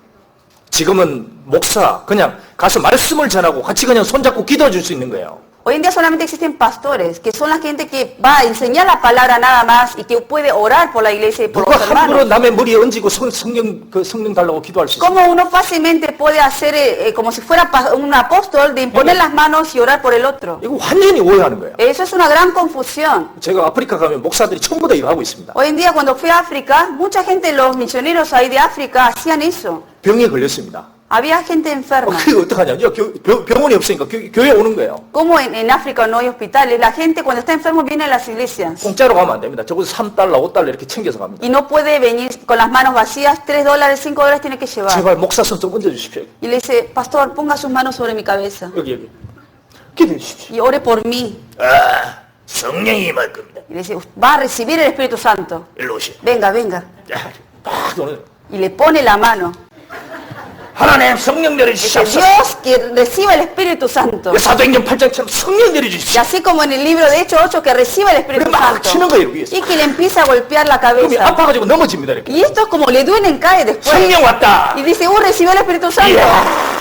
지금은 목사 그냥 가서 말씀을 전하고 같이 그냥 손잡고 기도해 줄 수 있는 거예요.
Hoy en día solamente existen pastores, que son la gente que va a enseñar la palabra nada más y que puede orar por la iglesia y por
누가
los
함부로
hermanos.
남의 머리에 얹고 성령 달라고 기도할 수 있어요?
¿Cómo uno fácilmente puede hacer como si fuera un apóstol de imponer las manos y orar por el otro?
이거 완전히 오해하는 거예요.
Eso es una gran confusión.
제가 아프리카 가면 목사들이 전부 다 이거 하고 있습니다.
Hoy en día cuando fui a África, mucha gente, los misioneros ahí de África hacían eso.
병에 걸렸습니다.
Había gente enferma.
그게 어떡하냐? 병원이 없으니까 교회에 오는 거예요.
Como en África no hay hospitales, la gente cuando está enfermo viene a las iglesias.
공짜로 가면 안 됩니다. 저곳에 3달러, 5달러 이렇게 챙겨서 갑니다.
Y no puede venir con las manos vacías, $3, $5 tiene que llevar.
제발 목사 손 좀 얹어주십시오.
Y le dice, pastor, ponga sus manos sobre mi cabeza
여기. 기도해 주십시오.
y ore por mí.
아, 성령이 임할 겁니다.
Y le dice, va a recibir el Espíritu Santo.
일로 오시오.
Venga, venga.
딱 오늘
Y le pone la mano.
하나님 성령
Dice,
내려주시옵소서.
Dios que reciba el Espíritu Santo.
사도행전 8장처럼 성령
Y
내려주십시오.
así como en el libro de Hechos 8, que reciba el Espíritu
막
Santo.
치는 거예요, 위에서.
Y que le empieza a golpear la
그럼
cabeza.
아파가지고 넘어집니다. 이렇게.
Y esto como le duelen, cae después.
성령 왔다.
Y dice, recibió el Espíritu Santo.
이야.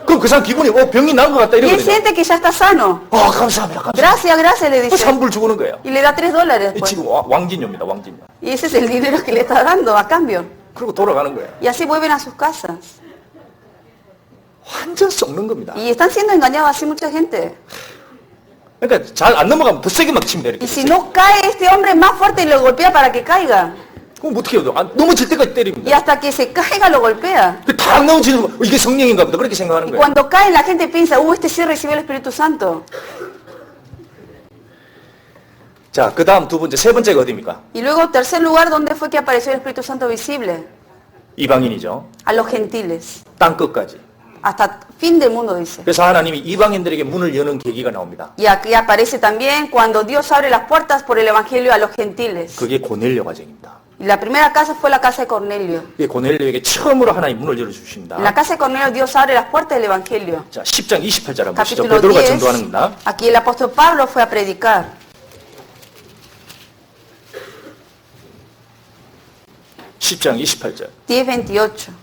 그럼 그 사람 기분이 병이 난 것 같다
Y él
이러거든요.
siente que ya está sano.
감사합니다. 감사합니다.
Gracias, gracias, le dice.
산불 주고는 거예요.
Y le da $3 después.
지금 왕진료입니다. 왕진료.
Y ese es el dinero que le está dando a cambio.
그리고 돌아가는 거예요.
Y así vuelven a sus casas.
완전 썩는 겁니다.
Y están siendo engañados así mucha gente.
그러니까 잘 안 넘어가면 더 세게 막 칩니다. 이렇게.
Y si no cae este hombre más fuerte y lo golpea para que caiga.
그럼 어떻게 해요? 넘어질 때까지
Y
때립니다.
hasta que se caiga lo golpea.
다 넘어지는 거 이게 성령인가 보다 그렇게 생각하는
Y
거예요.
cuando cae la gente piensa, este sí recibió el Espíritu Santo.
자, 그 다음 두 번째, 세 번째가 어디입니까?
Y luego, tercer lugar, ¿dónde fue que apareció el Espíritu Santo visible?
이방인이죠.
A los gentiles.
땅 끝까지.
Hasta fin del mundo, dice.
그래서 하나님이 이방인들에게 문을 여는 계기가 나옵니다.
Y aquí aparece también cuando Dios abre las puertas por el Evangelio a los gentiles.
그게 고넬료 과정입니다.
Y la primera casa fue la casa de Cornelio.
그게 고넬료에게 처음으로 하나님 문을 열어주십니다.
En la casa de Cornelio Dios abre las puertas del Evangelio.
자, 10장 28절 한번 보시죠.
Capítulo
베드로가
10,
전도하는 겁니다.
aquí el apóstol Pablo fue a predicar.
10장 28절.
10:28.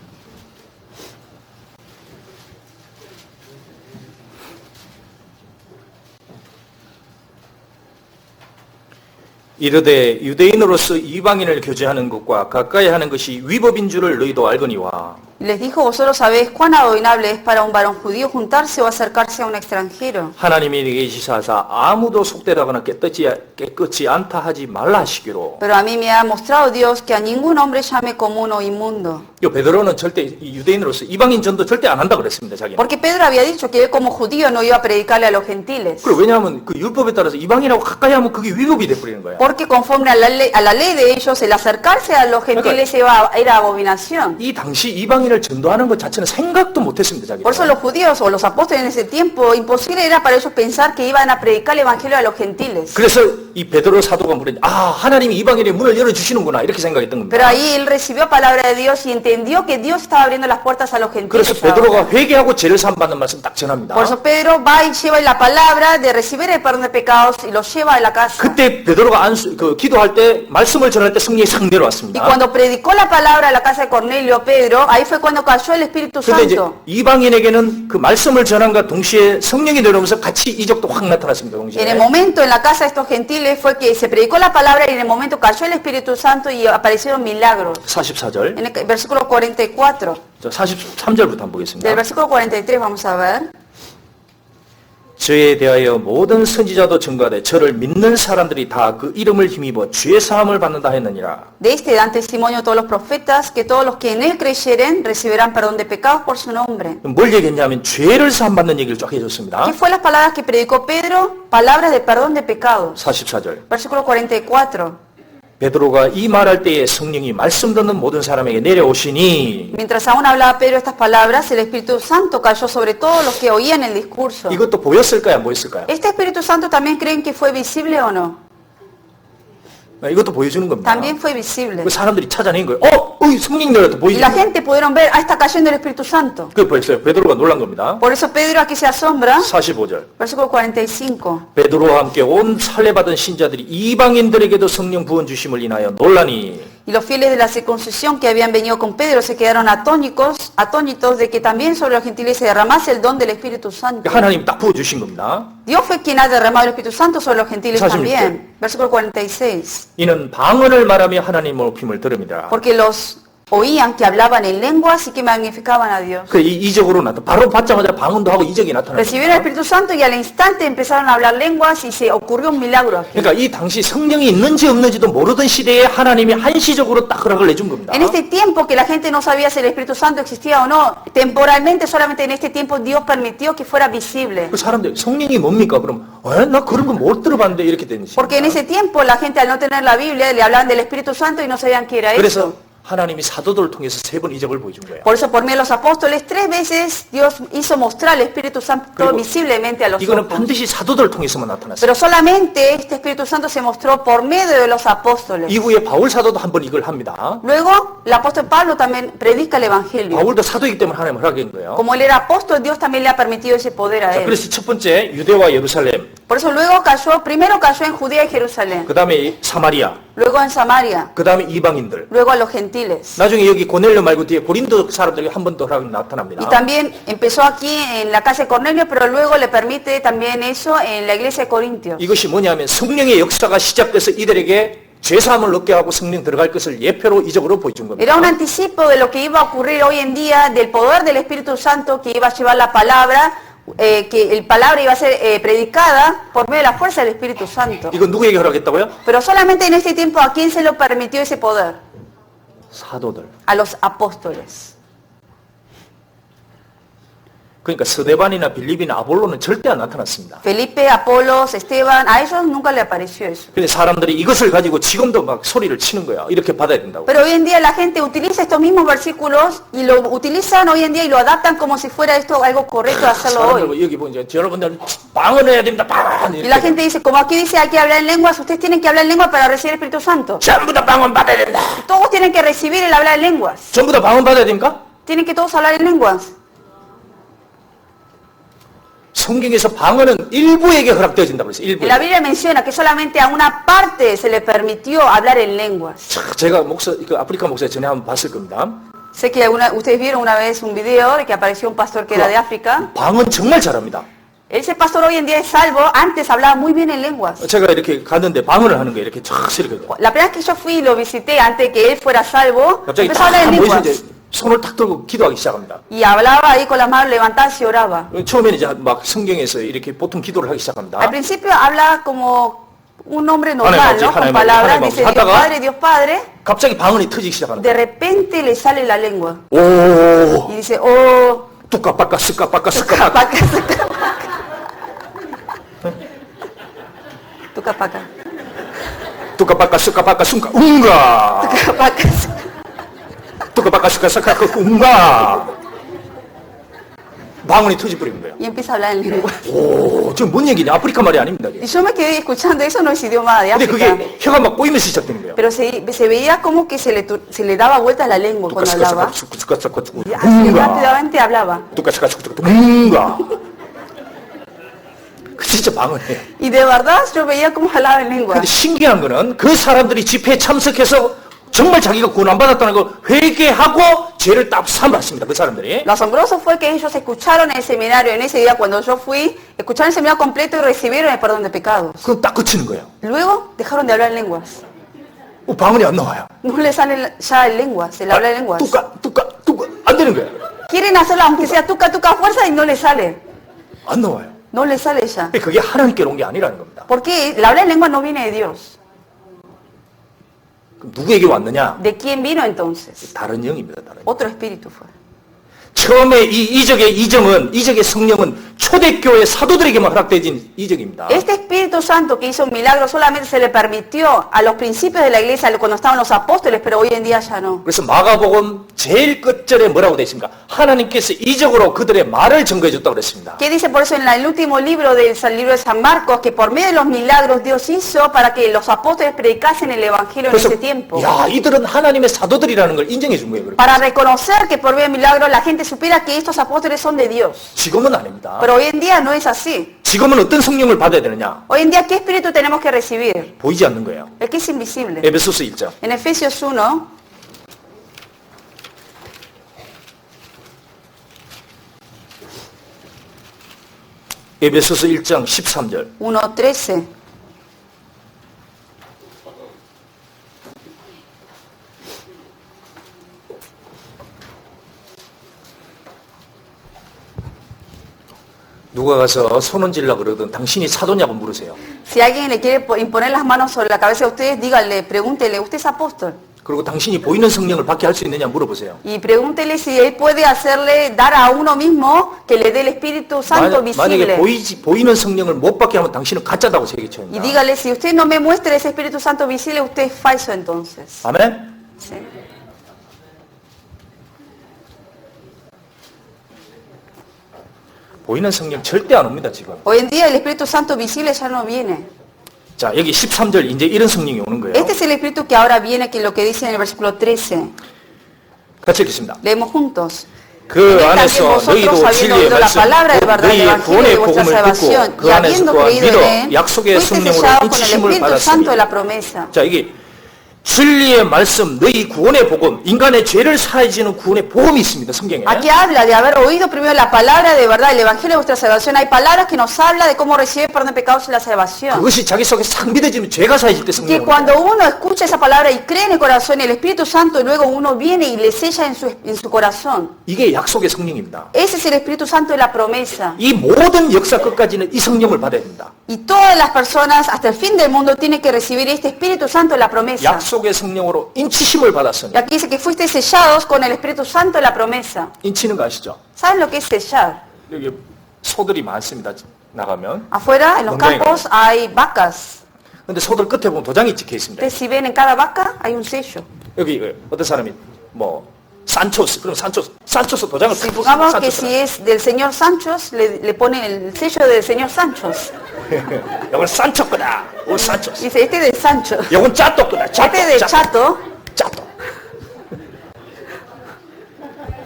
이르되 유대인으로서 이방인을 교제하는 것과 가까이 하는 것이 위법인 줄을 너희도 알거니와
Y les dijo, vosotros sabéis cuán abominable es para un varón judío juntarse o acercarse a un extranjero.
하나님이 내게 계시사사 아무도 속되다거나 깨끗이 않다 하지 말라 하시기로.
Pero a mí me ha mostrado Dios que a ningún hombre llame común o inmundo.
요 베드로는 절대 이 유대인으로서 이방인 전도 절대 안 한다 그랬습니다. 자기는.
Porque Pedro había dicho que él como judío no iba a predicarle a los gentiles.
그리고 왜냐하면 그 율법에 따라서 이방인하고 가까이 하면 그게 위법이 돼버리는 거야.
Porque conforme a la ley de ellos, el acercarse a los gentiles era abominación.
이 당시 이방인을 전도하는 것 자체는 생각도 못했습니다. 자기는.
Por eso los judíos o los apóstoles en ese tiempo, imposible era para ellos pensar que iban a predicar el evangelio a los gentiles.
그래서 이 베드로 사도가 물은 하나님이 이방인의 문을 열어주시는구나 이렇게 생각했던
Pero
겁니다.
ahí él recibió palabra de Dios y entendió que Dios estaba abriendo las puertas a los
그래서
gentiles.
베드로가
ahora.
회개하고 죄를 사함받는 말씀 딱 전합니다.
Por eso Pedro va y lleva la palabra de recibir el perdón de pecados y lo lleva a la casa.
그때 베드로가 기도할 때 말씀을 전할 때 성령이 상
Y
내려왔습니다.
cuando predicó la palabra a la casa de Cornelio, Pedro, ahí fue cuando cayó el Espíritu
근데 이제
Santo.
이방인에게는 그 말씀을 전함과 동시에 성령이 내려오면서 같이 이적도 확 나타났습니다.
En el
동시에.
momento en la casa de estos gentiles fue que se predicó la palabra y en el momento cayó el Espíritu Santo y aparecieron milagros.
44절.
En el versículo 44,
43절부터 한번
del
보겠습니다.
versículo 43 vamos a ver.
저에 대하여 모든 선지자도 증거하되 저를 믿는 사람들이 다 그 이름을 힘입어 죄 사함을 받는다 했느니라.
De este dan testimonio todos los profetas que todos los que en él creyeren recibirán perdón de pecados por su nombre.
뭘 얘기했냐면 죄를 사함 받는 얘기를 쫙 해줬습니다.
¿Qué fue las palabras que predicó Pedro? Palabras de perdón de pecados.
44절.
Versículo 44.
베드로가 이 말할 때에 성령이 말씀 듣는 모든 사람에게 내려오시니
Mientras aún hablaba Pedro estas palabras, el Espíritu Santo cayó sobre todos los que oían el discurso.
이것도 보였을까요? 안 보였을까요?
¿Este Espíritu Santo también creen que fue visible o no?
이것도 보여주는 겁니다.
También fue visible.
그 사람들이 찾아낸 거예요. 성령 내려도
Y la
보이죠?
gente pudieron ver, está cayendo el Espíritu Santo.
그게 보였어요. 베드로가 놀란 겁니다.
Por eso Pedro aquí se asombra.
45절.
Versículo 45.
베드로와 함께 온 살례받은 신자들이 이방인들에게도 성령 부은 주심을 인하여 놀라니
Y los fieles de la circuncisión que habían venido con Pedro se quedaron atónitos de que también sobre los gentiles se derramase el don del Espíritu Santo.
하나님 딱 부어주신 겁니다.
Dios fue quien ha derramado el Espíritu Santo sobre los gentiles
46.
también. Versículo 46.
이는 방언을 말하며 하나님을 높임을 들음이다.
Porque los oían que hablaban en lenguas y que magnificaban a Dios.
그 이적으로 바로 받자마자 방언도 하고 이적이 나타납니다.
Recibieron el Espíritu Santo y al instante empezaron a hablar lenguas y se ocurrió un milagro aquí.
그러니까 이 당시 성령이 있는지 없는지도 모르던 시대에 하나님이 한시적으로 딱 허락을 내준 겁니다.
En este tiempo que la gente no sabía si el Espíritu Santo existía o no, temporalmente, solamente en este tiempo Dios permitió que fuera visible.
그 사람들 성령이 뭡니까? 그럼 나 그런 거 못 들어봤는데 이렇게 되는 거죠.
Porque en ese tiempo la gente al no tener la Biblia le hablaban del Espíritu Santo y no sabían qué era
그래서
eso.
하나님이 사도들을 통해서 3번 이적을 보여준 거예요.
Por eso por medio de los apóstoles 3 veces Dios hizo mostrar el Espíritu Santo
그리고
visiblemente a los
이거는
ojos.
반드시 사도들을 통해서만 나타났어요.
Pero solamente este Espíritu Santo se mostró por medio de los apóstoles.
이후에 바울 사도도 한번 이걸 합니다.
Luego el apóstol Pablo también predica el Evangelio.
바울도 사도이기 때문에 하나님 허락한 거예요.
Como él era apóstol, Dios también le ha permitido ese poder a
자,
él.
그래서 첫 번째 유대와 예루살렘,
Por eso luego primero cayó en Judea y Jerusalén,
그 다음에 사마리아,
luego en Samaria,
그 다음에 이방인들.
luego a los gentiles.
나중에 여기 고넬료 말고 뒤에 고린도 사람들이 한 번 더 허락이 나타납니다.
Y también empezó aquí en la casa de Cornelio, pero luego le permite también eso en la iglesia de Corintios.
이것이 뭐냐면 성령의 역사가 시작돼서 이들에게 죄사함을 얻게 하고 성령 들어갈 것을 예표로 이적으로 보여준 겁니다.
Era un anticipo de lo que iba a ocurrir hoy en día, del poder del Espíritu Santo que iba a llevar la palabra, que el palabra iba a ser predicada por medio de la fuerza del Espíritu Santo.
이거 누구에게 허락했다고요?
Pero solamente en este tiempo, ¿a quién se lo permitió ese poder?
사도들.
A los apóstoles.
그러니까 스데반이나 빌립이나 아볼로는 절대 안 나타났습니다.
Felipe, Apolos, Esteban, a ellos nunca le apareció eso.
근데 사람들이 이것을 가지고 지금도 막 소리를 치는 거야. 이렇게 받아야 된다고.
Pero hoy en día la gente utiliza estos mismos versículos y lo utilizan hoy en día y lo adaptan como si fuera esto algo correcto de hacerlo hoy.
사람들 여기 보면 이제 여러분들 방언해야 됩니다. 방언.
Y la gente dice, como aquí dice hay que hablar en lenguas, ustedes tienen que hablar en lengua para recibir el Espíritu Santo.
전부 다 방언 받아야 된다.
Todos tienen que recibir el hablar en lenguas.
전부 다 방언 받아야 됩니까?
Tienen que todos hablar en lenguas.
성경에서 방언은 일부에게 허락되어진다고 그랬어요. 일부.
En la Biblia menciona que solamente a una parte se le permitió hablar en lenguas.
제가 아프리카 목사 전에 한번 봤을 겁니다.
Sé que ustedes vieron una vez un video de que apareció un pastor que era de África.
방언 정말 잘합니다.
Ese pastor hoy en día es salvo, antes hablaba muy bien en lenguas.
제가 이렇게 갔는데 방언을 하는 거예요. 이렇게 쫙 이렇게.
La primera vez que yo fui y lo visité antes de que él fuera salvo,
갑자기
empezó a hablar en
딱
lenguas.
모이시는데 손을 탁 들고 기도하기 시작합니다.
Y hablaba ahí con las manos levantadas y oraba.
처음에는 이제 막 성경에서 이렇게 보통 기도를 하기
Al
시작합니다.
principio habla como un hombre
Haneim
normal,
a버지,
¿no? Con
하나님
palabras,
아버지,
dice Dios
하다가
Padre, Dios Padre.
갑자기 방언이 터지기 시작합니다.
De repente le sale la lengua.
오,
Y dice, oh,
뚜까빠까 스까빠까 스까빠까.
paca, saca, paca. Tuca, paca.
뚜까빠까 스까빠까 순가 웅가.
Tuca, paca, saca.
뚜까빠까 스까빠까 웅가. 방언이 터져버리는 거예요.
Y empieza a hablar en lengua.
오, 지금 뭔 얘기냐? 아프리카 말이 아닙니다. 이게.
Y yo me quedé escuchando, eso no es idioma de
근데
África.
그게 혀가 막 꼬이면서 시작되는 거예요.
Pero se veía como que se le daba vueltas la lengua cuando hablaba. Y así
웅가.
rápidamente hablaba.
뚜까스까스까 웅가. 그 진짜 방언이에요.
Y de verdad yo veía cómo hablaba en lengua.
근데 신기한 거는 그 사람들이 집회에 참석해서 정말 자기가 구원 안 받았다는 걸 회개하고 죄를 딱 삼았습니다. 그 사람들이.
Lo asombroso fue que ellos escucharon el seminario en ese día cuando yo fui, escucharon el seminario completo y recibieron el perdón de pecados.
그럼 딱 그치는 거예요.
Luego dejaron de hablar en lenguas.
방언이 안 나와요.
No les sale ya en lenguas, el hablar en lenguas.
뚜까 안 되는 거예요.
Quieren hacerlo aunque sea tuca fuerza y no les sale.
안 나와요.
No les sale ya.
그게 하나님께 온 게 아니라는 겁니다.
Porque el hablar en lenguas no viene de Dios.
그럼 누구에게 왔느냐?
¿De quién vino entonces?
다른 영입니다. 다른 영.
Otro espíritu fue.
처음에 이 이적의 성령은 초대교회 사도들에게만 허락되진 이적입니다.
Este Espíritu Santo que hizo un milagro solamente se le permitió a los principios de la iglesia cuando estaban los apóstoles, pero hoy en día ya no.
그래서 마가복음 제일 끝절에 뭐라고 되어 있습니까? 하나님께서 이적으로 그들의 말을 증거해 줬다고 그랬습니다.
¿Qué dice por eso en el último libro del libro de San Marcos? Que por medio de los milagros Dios hizo para que los apóstoles predicasen el evangelio en
그래서
ese tiempo.
야, 이들은 하나님의 사도들이라는 걸 인정해 준 거예요.
Para reconocer que por medio de milagros la gente supiera que estos apóstoles son de Dios.
지금은 아닙니다.
Pero hoy en día no es así.
지금은 어떤 성령을 받아야 되느냐?
Hoy en día, ¿qué espíritu tenemos que recibir?
보이지 않는 거예요.
El que es invisible.
에베소서 1장.
En Efesios 1,
에베소서 1장 13절.
1:13.
누가 가서 손 얹으려고 그러든 당신이 사도냐고 물으세요.
Si alguien le quiere imponer las manos sobre la cabeza de ustedes, díganle, pregúntele, ¿usted es apóstol?
그리고 당신이 보이는 성령을 받게 할 수 있느냐 물어보세요.
Y pregúntele si él puede hacerle, dar a uno mismo que le dé el Espíritu Santo
만약에
visible.
보이는 성령을 못 받게 하면 당신은 가짜다고
Y
세계쳐입니다.
dígale, si usted no me muestra ese Espíritu Santo visible, usted es falso entonces.
아멘?
¿Sí?
보이는 성령 절대 안 옵니다, 지금.
Hoy en día el Espíritu Santo visible ya no viene.
자, 여기 13절 이제 이런 성령이 오는 거예요.
Este es el Espíritu que ahora viene, que lo que dice en el versículo 13.
같이 읽겠습니다.
Leemos juntos.
그
También
안에서
vosotros,
너희도
habiendo
진리의
oído la
말씀,
palabra de verdad, el
너희의
evangelio de
구원의
vuestra
복음을
salvación,
듣고 그
y
안에서
habiendo
또한
creído en
믿어
él,
약속의
fuiste
성령으로
sellados con el
인치심을
Espíritu Santo de
받았으니.
la promesa.
자, 이게 진리의 말씀, 너희 구원의 복음, 인간의 죄를 사해지는 구원의 복음이 있습니다, 성경에.
Aquí habla de haber oído primero la palabra de verdad, el evangelio de vuestra salvación. Hay palabras que nos habla de cómo recibir perdón de pecados y la salvación.
그것이 자기 속에 싹 믿어지면 죄가 사해질 때
Que
성령으로.
cuando uno escucha esa palabra y cree en el corazón, el Espíritu Santo, y luego uno viene y le sella en su corazón.
이게 약속의 성령입니다.
Ese es el Espíritu Santo de la promesa.
이 모든 역사 끝까지는 이 성령을 받아야 됩니다.
Y todas las personas hasta el fin del mundo tienen que recibir este Espíritu Santo de la promesa.
약속의 성령으로 인치심을 받았으니.
Y aquí dice que fuiste sellados con el Espíritu Santo de la promesa.
인치는 거 아시죠?
¿Saben lo que es sellar?
여기 소들이 많습니다. 나가면.
Afuera, en los campos, hay vacas.
근데 소들 끝에 보면 도장이 찍혀 있습니다.
Ustedes si ven en cada vaca, hay un sello.
여기 어떤 사람이 뭐 산초스, 그럼 산초스 도장을
Si
탁
pongamos que
산초스라.
si es del señor Sanchos, le pone el sello del señor Sanchos.
이건 산초 거다. 오 산초스.
Dice, este es de Sancho.
이건 짜또 거다.
Este es de Chato.
짜또.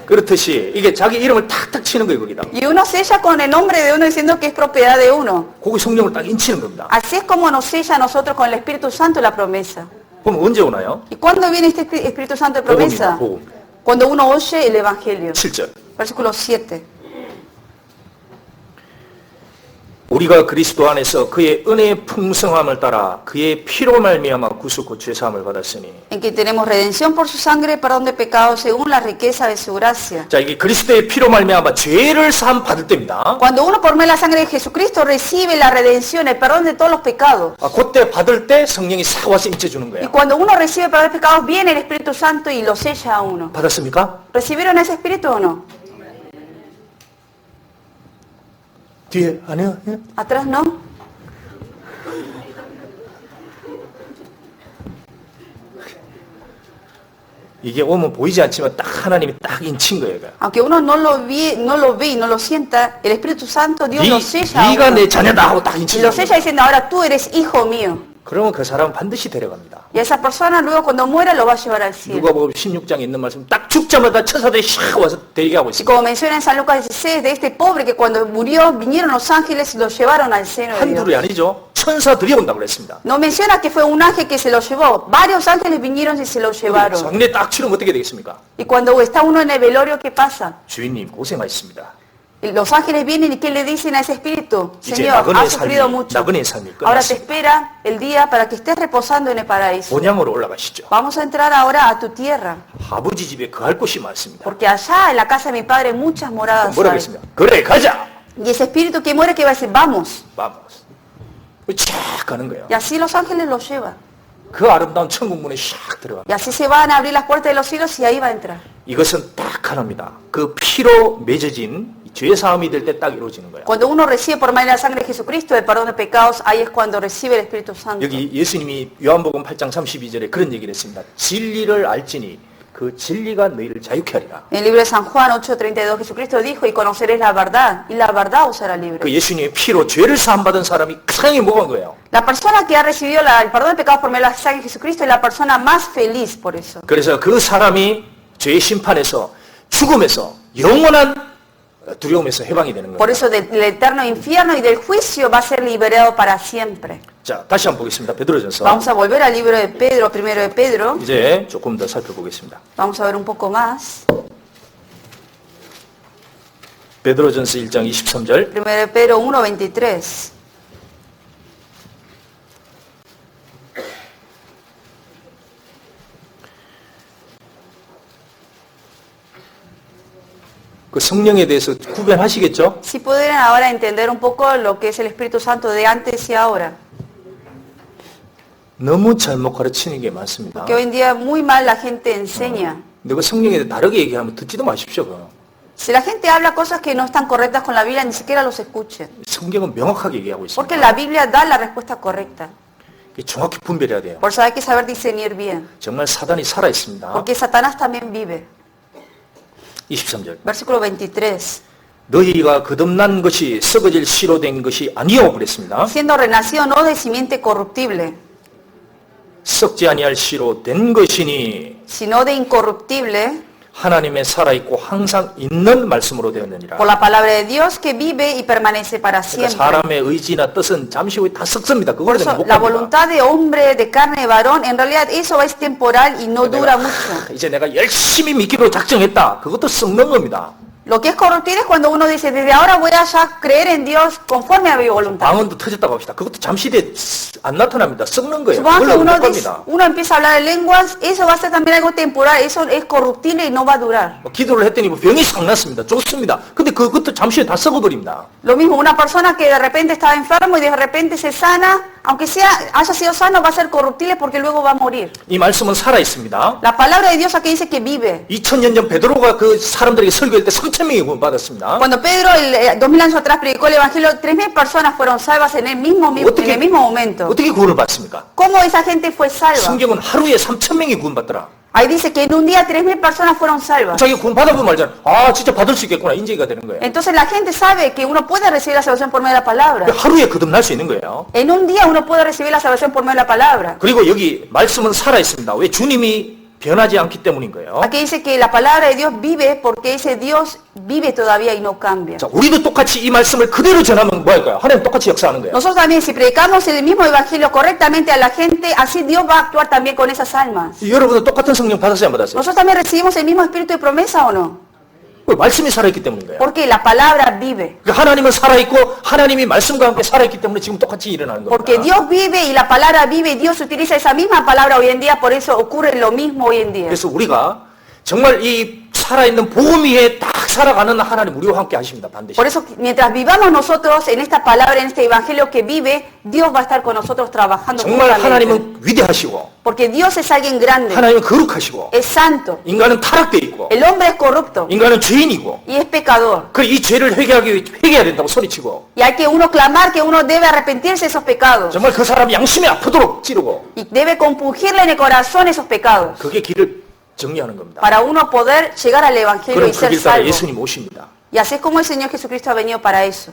그렇듯이 이게 자기 이름을 탁탁 치는 거예요, 거기다.
Y uno sella con el nombre de uno diciendo que es propiedad de uno.
거기 성령을 딱 인치는 겁니다.
Así es como nos sella a nosotros con el Espíritu Santo la promesa.
그럼 언제 오나요?
¿Y cuándo viene este Espíritu Santo de promesa?
복음.
Cuando uno oye el Evangelio.
7절.
Versículo 7.
우리가 그리스도 안에서 그의 은혜의 풍성함을 따라 그의 피로 말미암아 구속고 죄사함을 받았으니.
En que tenemos redención por su sangre, perdón de pecados según la riqueza de su gracia.
자, 이게 그리스도의 피로 말미암아 죄를 사함 받을 때입니다.
Cuando uno por medio de la sangre de Jesucristo recibe la redención, el perdón de todos los pecados.
그때 받을 때 성령이 싹 와서 임재 주는
Y
거예요.
cuando uno recibe el perdón de pecados, viene el Espíritu Santo y lo sella a uno.
받았습니까?
¿Recibieron ese Espíritu o no?
뒤에 아니요. 예?
¿Atrás no?
이게 오면 보이지 않지만 딱 하나님이 딱 인친 거예요. 이거.
Aunque uno no lo ve y no lo sienta, el Espíritu Santo, Dios lo sella a
네가
uno.
내 자녀다 하고 딱
Y
인친
lo
거예요.
sella diciendo, ahora tú eres hijo mío.
그러면 그 사람은 반드시 데려갑니다.
Y esa persona luego cuando muera lo va a llevar al cielo.
누가복음 16장에 있는 말씀 딱 죽자마자 천사들이 샥 와서 대기하고
Y
있습니다.
como menciona en San Lucas 16, de este pobre que cuando murió vinieron los ángeles y lo llevaron al seno de
한둘이
Dios.
아니죠. 천사들이 온다고 그랬습니다.
No menciona que fue un ángel que se lo llevó. Varios ángeles vinieron y se lo llevaron.
장례 딱 치르면 어떻게 되겠습니까?
Y cuando está uno en el velorio, ¿qué pasa?
주인님 고생하셨습니다.
Y los ángeles vienen y ¿qué le dicen a ese espíritu?
이제
Señor,
나그네
has sufrido
삶이
mucho.
나그네 삶이
Ahora te
끝났습니다.
espera el día para que estés reposando en el paraíso.
본향으로 올라가시죠.
Vamos a entrar ahora a tu tierra.
아버지 집에 거할 곳이 많습니다.
Porque allá en la casa de mi padre muchas moradas
뭐라고
hay.
했습니까? 그래 가자.
Y ese espíritu que muere, ¿qué va a decir? Vamos.
Vamos. 쫙 가는 거예요.
Y así los ángeles lo llevan.
그 아름다운 천국 문에 샥 들어가.
Y así se van a abrir las puertas de los cielos y ahí va a entrar.
이것은 딱 하나입니다. 그 피로 맺어진 죄 사함이 될 때 딱 이루어지는 거예요.
Cuando uno recibe por medio de la sangre de Jesucristo el perdón de pecados, ahí es cuando recibe el Espíritu Santo.
여기 예수님이 요한복음 8장 32절에 그런 얘기를 했습니다. 진리를 알지니 그 진리가 너희를 자유케 하리라.
En el libro de San Juan 8:32 Jesucristo dijo, y conoceréis la verdad, y la verdad os hará libre.
그 예수님의 피로 죄를 사함 받은 사람이 세상에 뭐가 거예요.
La persona que ha recibido el perdón de pecados por medio de la sangre de Jesucristo es la persona más feliz por eso.
그래서 그 사람이 죄의 심판에서 죽음에서 영원한 두려움에서 해방이 되는
Por
거예요.
eso del eterno infierno y del juicio va a ser liberado para siempre.
자, 다시 한번 보겠습니다. 베드로전서.
Vamos a volver al libro de Pedro, primero de Pedro.
이제 조금 더 살펴보겠습니다.
Vamos a ver un poco más.
베드로전서 1장 23절.
Primero de Pedro 1:23.
그 성령에 대해서 구별하시겠죠?
Si pudieran ahora entender un poco lo que es el Espíritu Santo de antes y ahora.
너무 잘못 가르치는 게 많습니다.
Que hoy en día muy mal la gente enseña.
근데 그 성령에 대해 다르게 얘기하면 듣지도 마십시오. 그거.
Si la gente habla cosas que no están correctas con la Biblia, ni siquiera los escuchen.
성경은 명확하게 얘기하고 있습니다.
Porque la Biblia da la respuesta correcta.
이게 정확히 분별해야 돼요.
Por eso hay que saber discernir bien.
정말 사단이 살아 있습니다.
Porque Satanás también vive.
23절.
Versículo 23.
너희가 거듭난 것이 썩어질 씨로 된 것이 아니요 그랬습니다.
Siendo renacido no de simiente corruptible,
썩지 아니할 씨로 된 것이니
sino de incorruptible,
하나님의 살아있고 항상 있는 말씀으로 되었느니라.
por la palabra de Dios que vive y permanece para
그러니까
siempre.
사람의 의지나 뜻은 잠시 후에 다 썩습니다.
Por
그걸
eso,
못
la
갑니다.
voluntad de hombre, de carne, de varón, en realidad eso es temporal y no dura mucho.
이제 내가 열심히 믿기로 작정했다. 그것도 썩는 겁니다.
Lo que es corruptible es cuando uno dice, desde ahora voy a ya creer en Dios conforme a mi voluntad.
방언도 터졌다고 합시다. 그것도 잠시 뒤에 안 나타납니다. 썩는 거예요.
Supongo que
그걸로 못
uno, dice,
갑니다.
uno empieza a hablar en lenguas, eso va a ser también algo temporal, eso es corruptible y no va a durar.
기도를 했더니 병이 싹 났습니다. 좋습니다. 근데 그것도 잠시 후에 다 썩어버립니다.
Lo mismo, una persona que de repente estaba enfermo y de repente se sana, aunque haya sido sano, va a ser corruptible porque luego va a morir.
이 말씀은 살아 있습니다.
La palabra de Dios aquí dice que vive.
2000년 전 베드로가 그 사람들에게 설교할 때 3000명이 구원받았습니다.
Cuando Pedro, 2000 años atrás, predicó el Evangelio, 3000 personas fueron salvas en el mismo momento.
어떻게 구원을 받습니까?
¿Cómo esa gente fue salva?
성경은 하루에 3000명이 구원받더라.
Ahí dice que en un día 3000 personas fueron salvas.
자기 구원 받아보면 알잖아. 아 진짜 받을 수 있겠구나. 인지가 되는 거예요.
Entonces la gente sabe que uno puede recibir la salvación por medio de la palabra.
하루에 거듭날 수 있는 거예요.
En un día uno puede recibir la salvación por medio de la palabra.
그리고 여기 말씀은 살아 있습니다. 왜? 주님이 변하지 않기 때문인 거예요.
Aquí dice que la palabra de Dios vive porque ese Dios vive todavía y no cambia.
자, 우리도 똑같이 이 말씀을 그대로 전하면 뭐 할까요? 하나님 똑같이 역사하는 거예요.
Nosotros también, si predicamos el mismo evangelio correctamente a la gente, así Dios va a actuar también con esas almas.
여러분도 똑같은 성령 받았어요, 안 받았어요?
¿Nosotros también recibimos el mismo espíritu de promesa o no?
왜? 말씀이 살아있기 때문인 거야.
Porque la palabra vive.
그러니까 하나님은 살아있고 하나님이 말씀과 함께 살아있기 때문에 지금 똑같이 일어나는 겁니다.
Porque Dios vive y la palabra vive. Dios utiliza esa misma palabra hoy en día, por eso ocurre lo mismo hoy en día.
그래서 우리가 정말 이 살아있는 복음 위에 딱 살아가는 하나님 우리와 함께 하십니다. 반드시.
Por eso, mientras vivamos nosotros en esta palabra, en este evangelio que vive, Dios va a estar con nosotros trabajando
정말
juntamente.
하나님은 위대하시고
Porque Dios es alguien grande,
하나님은 거룩하시고
es santo.
인간은 타락되어 있고
El hombre es corrupto
인간은 죄인이고
y es pecador.
그 이 죄를 회개해야 된다고 소리치고
Y hay que uno clamar que uno debe arrepentirse de esos pecados.
정말 그 사람이 양심이 아프도록 찌르고
Y debe compungirle en el corazón esos pecados.
그게 길을 정리하는 겁니다.
Para uno poder llegar al evangelio
그럼
y
그
ser
길 따라
salvo.
예수님 오십니다.
Y así es como el Señor Jesucristo ha venido para eso.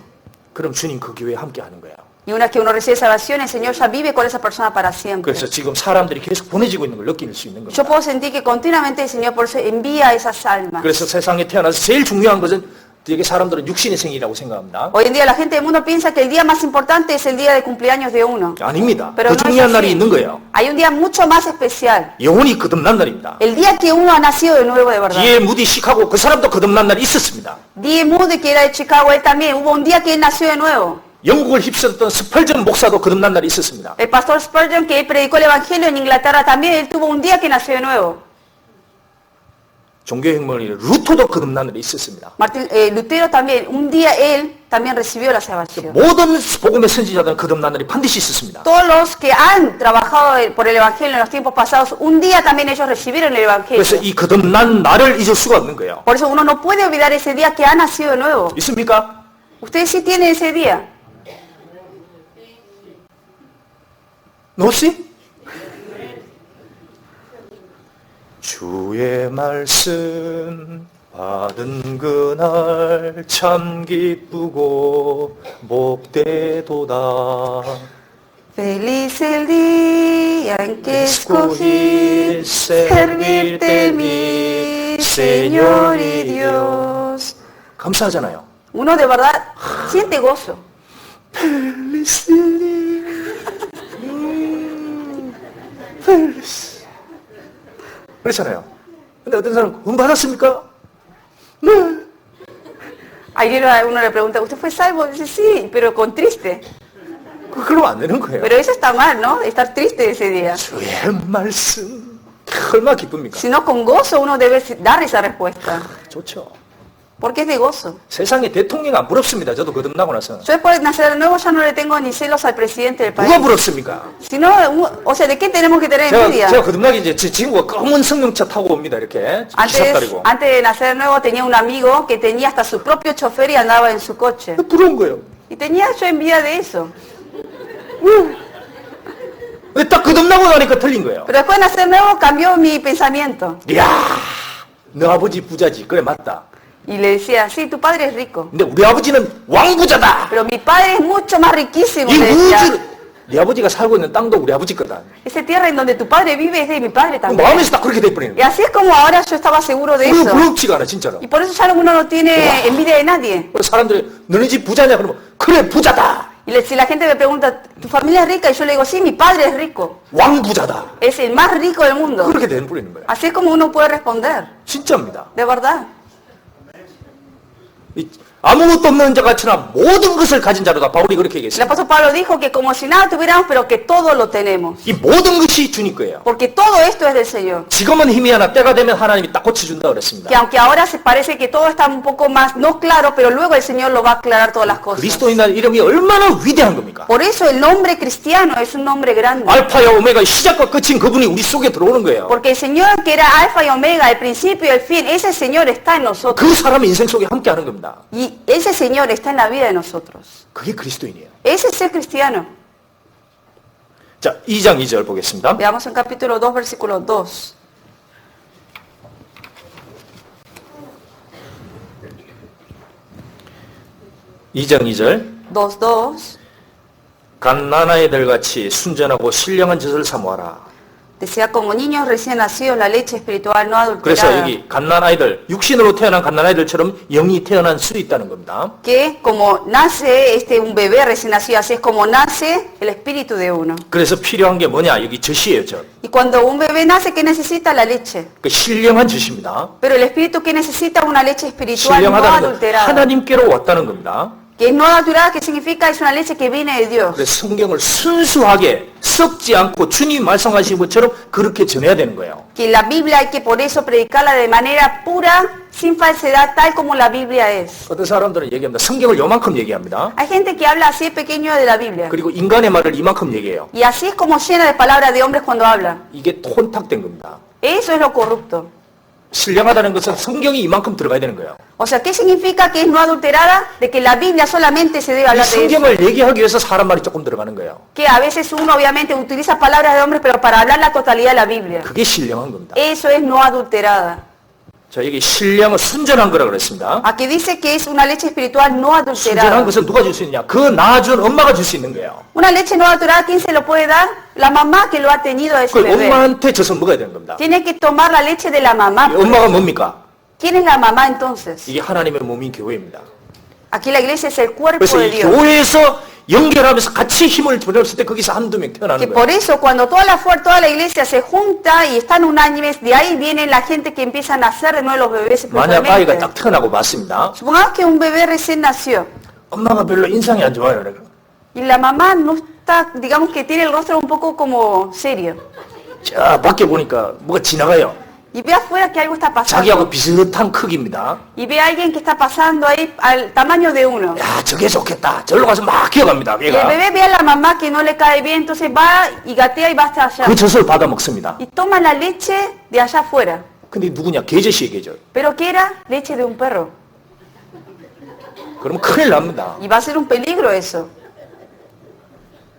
그럼 주님 그 교회에 함께 하는 거예요.
Y una vez que uno recibe salvación, el Señor ya vive con esa persona para siempre.
그래서 지금 사람들이 계속 보내지고 있는 걸 느낄 수 있는
Yo
겁니다.
puedo sentir que continuamente el Señor por eso envía esas almas.
그래서 세상에 태어나서 제일 중요한 것은 되게 사람들은 육신의 생이라고 생각합니다.
Hoy en día la gente del mundo piensa que el día más importante es el día de cumpleaños de uno.
아닙니다.
Pero
더
no es
중요한 날이
así.
있는 거예요.
Hay un día mucho más especial.
영혼이 거듭난 날입니다.
El día que uno ha nacido de nuevo de verdad.
뒤에 무디 시카고 그 사람도 거듭난 날이 있었습니다.
D. Moody, que era de Chicago, él también. Hubo un día que él nació de nuevo.
영국을 휩쓸었던 스펄전 목사도 거듭난 날이 있었습니다.
El pastor Spurgeon, que él predicó el evangelio en Inglaterra también, él tuvo un día que nació de nuevo.
종교혁명이 루터도 거듭난 날이 있었습니다.
Lutero también, un día él también recibió la salvación.
모든 복음의 선지자들은 거듭난 날이 반드시 있었습니다.
Todos los que han trabajado por el evangelio en los tiempos pasados, un día también ellos recibieron el
그래서
evangelio.
이 거듭난 날을 잊을 수가 없는 거예요.
Por eso uno no puede olvidar ese día que ha nacido de nuevo.
있습니까?
Ustedes sí tienen ese día.
노시? 주의 말씀 받은 그날 참 기쁘고 복되도다.
Feliz el día en que escogí servirte mi Señor y Dios.
감사하잖아요.
Uno de verdad siente gozo.
그렇잖아요. 근데 어떤 사람은 돈 받았습니까? 네.
Ayer a uno le pregunta, ¿usted fue salvo? Dice, sí, pero con triste.
그러면 안 되는 거예요.
Pero eso está mal, ¿no? Estar triste ese día.
주의 말씀 얼마나 기쁩니까?
Sino con gozo uno debe dar esa respuesta.
좋죠.
Porque es de gozo.
세상에 대통령 안 부럽습니다. 저도 거듭나고 나서.
Yo después de nacer de nuevo ya no le tengo ni celos al presidente del
누가
país.
부럽습니까?
Sino, o sea, ¿de qué tenemos que tener
제가
envidia?
거듭나기 이제 제 친구가 검은 성령차 타고 옵니다. 이렇게 기사다리고.
Antes de nacer de nuevo tenía un amigo que tenía hasta su propio chofer y andaba en su coche.
부러운 거예요.
Y tenía yo envidia de eso.
근데 딱 거듭나고 나니까 틀린 거예요.
Pero después de nacer de nuevo cambió mi pensamiento.
이야, 너 아버지 부자지. 그래 맞다.
Y le decía, sí, tu padre es rico.
근데 우리 아버지는 왕부자다.
Pero mi padre es mucho más riquísimo.
이
Le decía.
우주, 네 아버지가 살고 있는 땅도 우리 아버지 거다.
Esa tierra en donde tu padre vive es de mi padre también.
마음에서 딱 그렇게 돼버리는
Y
거예요.
así es como ahora yo estaba seguro de eso.
부럽지가 않아 진짜로.
Y por eso ya uno no tiene envidia de nadie.
그래서 사람들이 너네 집 부자냐 그러면 그래 부자다.
Y si la gente me pregunta, ¿tu familia es rica? Y yo le digo, sí, mi padre es rico.
왕부자다.
Es el más rico del mundo.
그렇게 돼버리는 거예요.
Así es como uno puede responder.
진짜입니다.
De verdad.
아무것도 없는 자 같으나 모든 것을 가진 자로다. 바울이 그렇게
El
얘기했습니다.
apóstol Pablo dijo que como si nada tuviéramos, pero que todo lo tenemos.
이 모든 것이 주님 거예요.
Porque todo esto es del Señor.
지금은 힘이 하나 때가 되면 하나님이 딱 고쳐준다 그랬습니다.
Que aunque ahora se parece que todo está un poco más, no claro, pero luego el Señor lo va a aclarar todas las cosas.
그리스도인의 이름이 얼마나 위대한 겁니까?
Por eso el nombre cristiano es un nombre grande.
알파야 오메가 시작과 끝인 그분이 우리 속에 들어오는 거예요.
Porque el Señor que era alfa y omega, el principio y el fin, ese Señor está en nosotros.
그 사람 인생 속에 함께 하는 겁니다.
Y ese Señor está en la vida de nosotros.
그게 그리스도인이에요.
Ese es el cristiano.
자, 2장 2절 보겠습니다.
Veamos en capítulo 2, versículo 2.
이 2장 2절
2:2.
갓난아이들 같이 순전하고 신령한 짓을 사모하라.
Desea como niños recién nacidos la leche espiritual no
그래서
adulterada.
여기 갓난아이들, 육신으로 태어난 갓난아이들처럼 영이 태어난 수 있다는 겁니다.
Que como nace un bebé recién nacido, así es como nace el espíritu de uno.
그래서 필요한 게 뭐냐? 여기 젖이에요, 젖.
Y cuando un bebé nace, ¿qué necesita? La leche.
그 신령한 젖입니다.
Pero el espíritu que necesita una leche espiritual no
신령하다는 건
adulterada.
하나님께로 왔다는 겁니다.
Que es no adulterada, ¿qué significa? Es una leche que viene de Dios.
그래서 성경을 순수하게 썩지 않고 주님 말씀하신 것처럼 그렇게 전해야 되는 거예요.
Que la Biblia hay que por eso predicarla de manera pura, sin falsedad, tal como la Biblia es.
어떤 사람들은 얘기합니다. 성경을 요만큼 얘기합니다.
Hay gente que habla así pequeño de la Biblia.
그리고 인간의 말을 이만큼 얘기해요.
Y así es como llena de palabras de hombres cuando habla.
이게 톤탁된 겁니다.
Eso es lo corrupto.
신령하다는 것은 성경이 이만큼 들어가야 되는 거예요.
O sea, ¿qué significa que es no adulterada? De que la Biblia solamente se debe
이
hablar de eso.
성경을 얘기하기 위해서 사람 말이 조금 들어가는 거예요.
Que a veces uno obviamente utiliza palabras de hombres, pero para hablar la totalidad de la Biblia.
그게 신령한 겁니다.
Eso es no adulterada.
자, 여기 신령은 순전한 거라 그랬습니다.
Aquí dice que es una leche espiritual no
순전한
adulterada.
것은 누가 줄 수 있느냐? 그 낳아준 엄마가 줄 수 있는 거예요.
Una leche no adulterada, ¿quién se lo puede dar? La mamá que lo ha tenido a ese
그
bebé.
엄마한테 젖을 먹어야 되는 겁니다.
Tiene que tomar la leche de la mamá.
이 엄마가 뭡니까?
¿Quién es la mamá entonces?
이게 하나님의 몸인 교회입니다.
Aquí la iglesia es el cuerpo
그래서
de
이
Dios.
교회에서 연결하면서 같이 힘을 보냈을 때 거기서 한두 명
Que
태어나는
por
거예요.
eso cuando toda la iglesia se junta y están unánimes, de ahí viene la gente que empieza a nacer de nuevo los bebés
만약 아이가
espiritualmente.
딱 태어나고 맞습니다.
Supongamos que un bebé recién nació
엄마가 별로 인상이 안 좋아요. 그래.
y la mamá no está, digamos que tiene el rostro un poco como serio.
자, 밖에 보니까 뭐가 지나가요.
Y ve afuera que algo está
자기하고
pasando.
비슷한 크기입니다.
Y ve a alguien que está pasando ahí al tamaño de uno.
야, 저게 좋겠다. 절로 가서 막 기어갑니다.
Y el
얘가.
bebé ve a la mamá que no le cae bien, entonces va y gatea y va hasta allá.
그 젖을 받아 먹습니다.
Y toma la leche de allá afuera.
근데 누구냐? 개젖이에요, 개젖.
Pero que era leche de un perro.
그러면 큰일 납니다.
Y va a ser un peligro eso.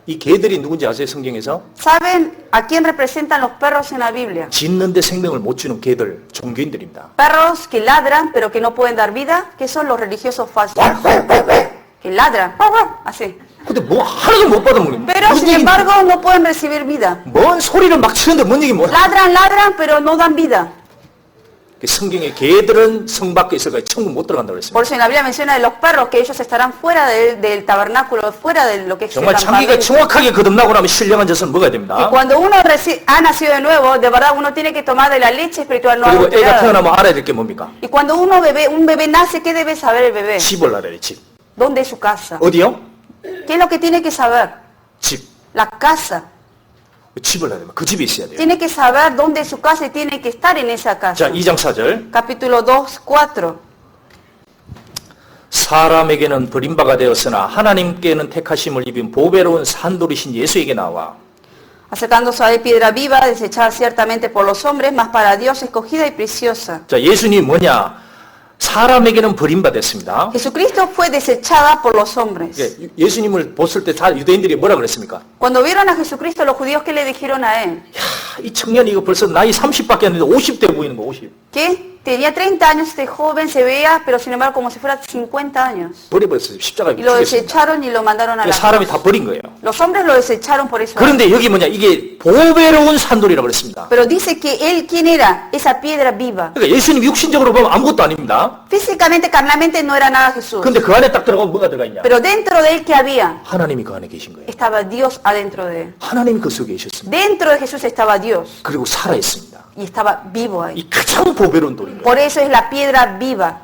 이 개들이 누군지 아세요, 성경에서?
¿Saben a quién representan los perros en la Biblia?
짖는데 생명을 못 주는 개들, 종교인들입니다.
Perros que ladran pero que no pueden dar vida, que son los religiosos falsos. Que ladran, así.
근데 뭐 하나도 못 받아 먹는
Pero sin embargo no pueden recibir vida.
뭔 소리를 막 치는데 뭔 얘기 뭐야?
Ladran, pero no dan vida.
성경에 개들은 성 밖에 있어서 천국 못 들어간다고 그랬습니다.
Por eso en la Biblia menciona de los perros que ellos estarán fuera del tabernáculo, fuera de lo que es el
정말 자기가
campamento.
정확하게 거듭나고 나면 신령한 젖을 먹어야
Y
됩니다.
cuando uno ha nacido de nuevo, de verdad uno tiene que tomar de la leche espiritual no
그리고 애가
adulterada.
태어나면 알아야 될 게 뭡니까?
Y cuando un bebé nace, ¿qué debe saber el bebé?
집을 알아야 돼, 집.
¿Dónde es su casa?
어디요?
¿Qué es lo que tiene que saber?
집.
La casa.
집을 알아야 돼. 그 집에 있어야 돼요.
Tiene que saber dónde es su casa y tiene que estar en esa casa.
자, 2장 4절.
Capítulo 2, 4.
사람에게는 버림바가 되었으나 하나님께는 택하심을 입은 보배로운 산돌이신 예수에게 나와
Acercándose a él piedra viva, desechada ciertamente por los hombres, mas para Dios escogida y preciosa.
자, 예수님 뭐냐? 사람에게는 버림받았습니다.
Jesucristo fue desechada por los hombres.
예수님을 봤을 때 다 유대인들이 뭐라 그랬습니까?
Cuando vieron a Jesucristo, los judíos, ¿qué le dijeron a él?
이 청년이 이거 벌써 나이 30밖에 안 됐는데 50대 보이는 거, 50.
Que tenía 30 años este joven, se veía, pero sin embargo como si fuera 50 años.
버려버렸어요. 십자가에
Y lo
죽였습니다.
desecharon y lo mandaron a la
사람이
cruz.
다 버린 거예요.
Los hombres lo desecharon por eso.
그런데 여기 뭐냐? 이게 보배로운 산돌이라고 그랬습니다.
Pero dice que él, ¿quién era? Esa piedra viva.
그러니까 예수님 육신적으로 보면 아무것도 아닙니다.
Físicamente, carnalmente no era nada Jesús.
근데 그 안에 딱 들어가면 뭐가 들어가 있냐?
Pero dentro de él, ¿qué había?
하나님이 그 안에 계신 거예요.
Estaba Dios adentro de él.
하나님이 그 속에 계셨습니다.
Dentro de Jesús estaba Dios
그리고 살아있습니다.
y estaba vivo ahí.
이 가장 보배로운 돌인 거예요.
Por eso es la piedra viva.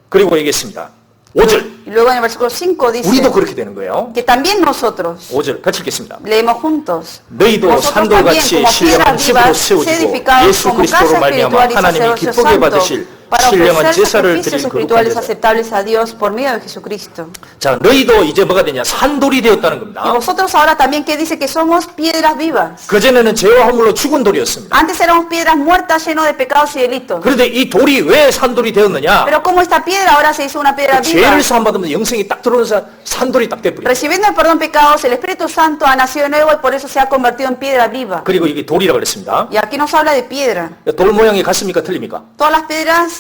그리고 얘기했습니다. 5절.
Y luego en el versículo 5 dice
우리도 그렇게 되는 거예요.
que también nosotros,
5절 같이 읽겠습니다.
leemos juntos,
너희도
vosotros también
산돌같이
como
신령한
piedras
집으로
vivas,
세워지고
edificados
예수
como casa
그리스도로 말미암아
espiritual y
하나님이
sacerdocio
기쁘게
santo
받으실
para
신령한
ofrecer
제사를
sacrificios
드릴 거룩한
espirituales
제사.
aceptables a Dios por medio de Jesucristo.
자, 너희도 이제 뭐가 되냐? 산돌이 되었다는
Y
겁니다.
vosotros ahora también que dice que somos piedras vivas.
그전에는 죄와 허물로 죽은 돌이었습니다.
Antes éramos piedras muertas llenos de pecados y delitos.
그런데 이 돌이 왜 산돌이 되었느냐?
Pero como esta piedra ahora se hizo una piedra viva,
죄를 사함받으면 영생이 딱 들어오면서 산돌이 딱 돼버려요.
recibiendo el perdón de pecados, el Espíritu Santo ha nacido de nuevo y por eso se ha convertido en piedra viva.
그리고 이게 돌이라고 그랬습니다.
Y aquí nos habla de piedra.
돌 모양이 같습니까? 틀립니까?
¿Todas las piedras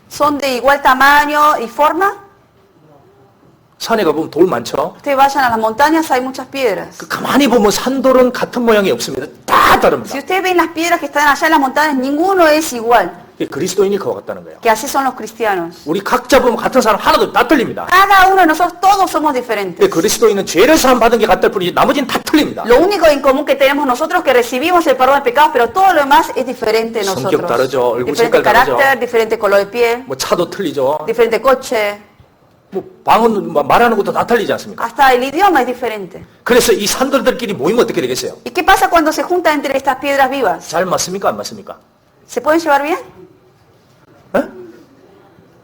son de igual tamaño y forma?
산에 가보면 돌 많죠?
Ustedes vayan a las montañas, hay muchas piedras.
그 가만히 보면 산돌은 같은 모양이 없습니다. 다 다릅니다.
Si ustedes ven las piedras que están allá en las montañas, ninguno es igual.
그게 그리스도인이 그와 같다는 거예요.
Que así son los cristianos.
우리 각자 보면 같은 사람 하나도 다 틀립니다.
Cada uno de nosotros, todos somos diferentes.
근데 그리스도인은 죄를 사함 받은 게 같을 뿐이지 나머지는 다 틀립니다.
Lo único en común que tenemos nosotros es que recibimos el perdón de pecados, pero todo lo demás es diferente de
성격
nosotros.
다르죠. 얼굴
Diferente
색깔 다르죠.
carácter, diferente color de piel,
뭐 차도 틀리죠.
diferente coche,
뭐 방언 말하는 것도 다 틀리지 않습니까?
hasta el idioma es diferente.
그래서 이 산돌들끼리 모이면 어떻게 되겠어요?
¿Y qué pasa cuando se juntan entre estas piedras vivas?
잘 맞습니까? 안 맞습니까?
¿Se pueden llevar bien?
어?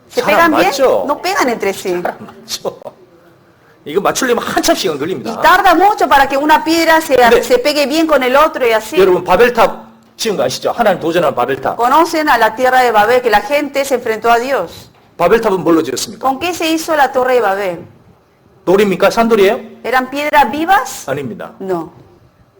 ¿Se
잘
pegan
안
bien?
맞죠?
No pegan entre sí.
안 맞죠. 이거 맞추려면 한참 시간
Y
걸립니다.
tarda mucho para que una piedra
근데-
se pegue bien con el otro y así.
여러분 바벨탑 지은 거 아시죠? 하나님 도전한 바벨탑.
Conocen a la tierra de Babel, que la gente se enfrentó a Dios.
바벨탑은 뭘로 지었습니까?
¿Con qué se hizo la torre de Babel?
돌입니까? 산돌이에요?
¿Eran piedras vivas?
아닙니다.
No,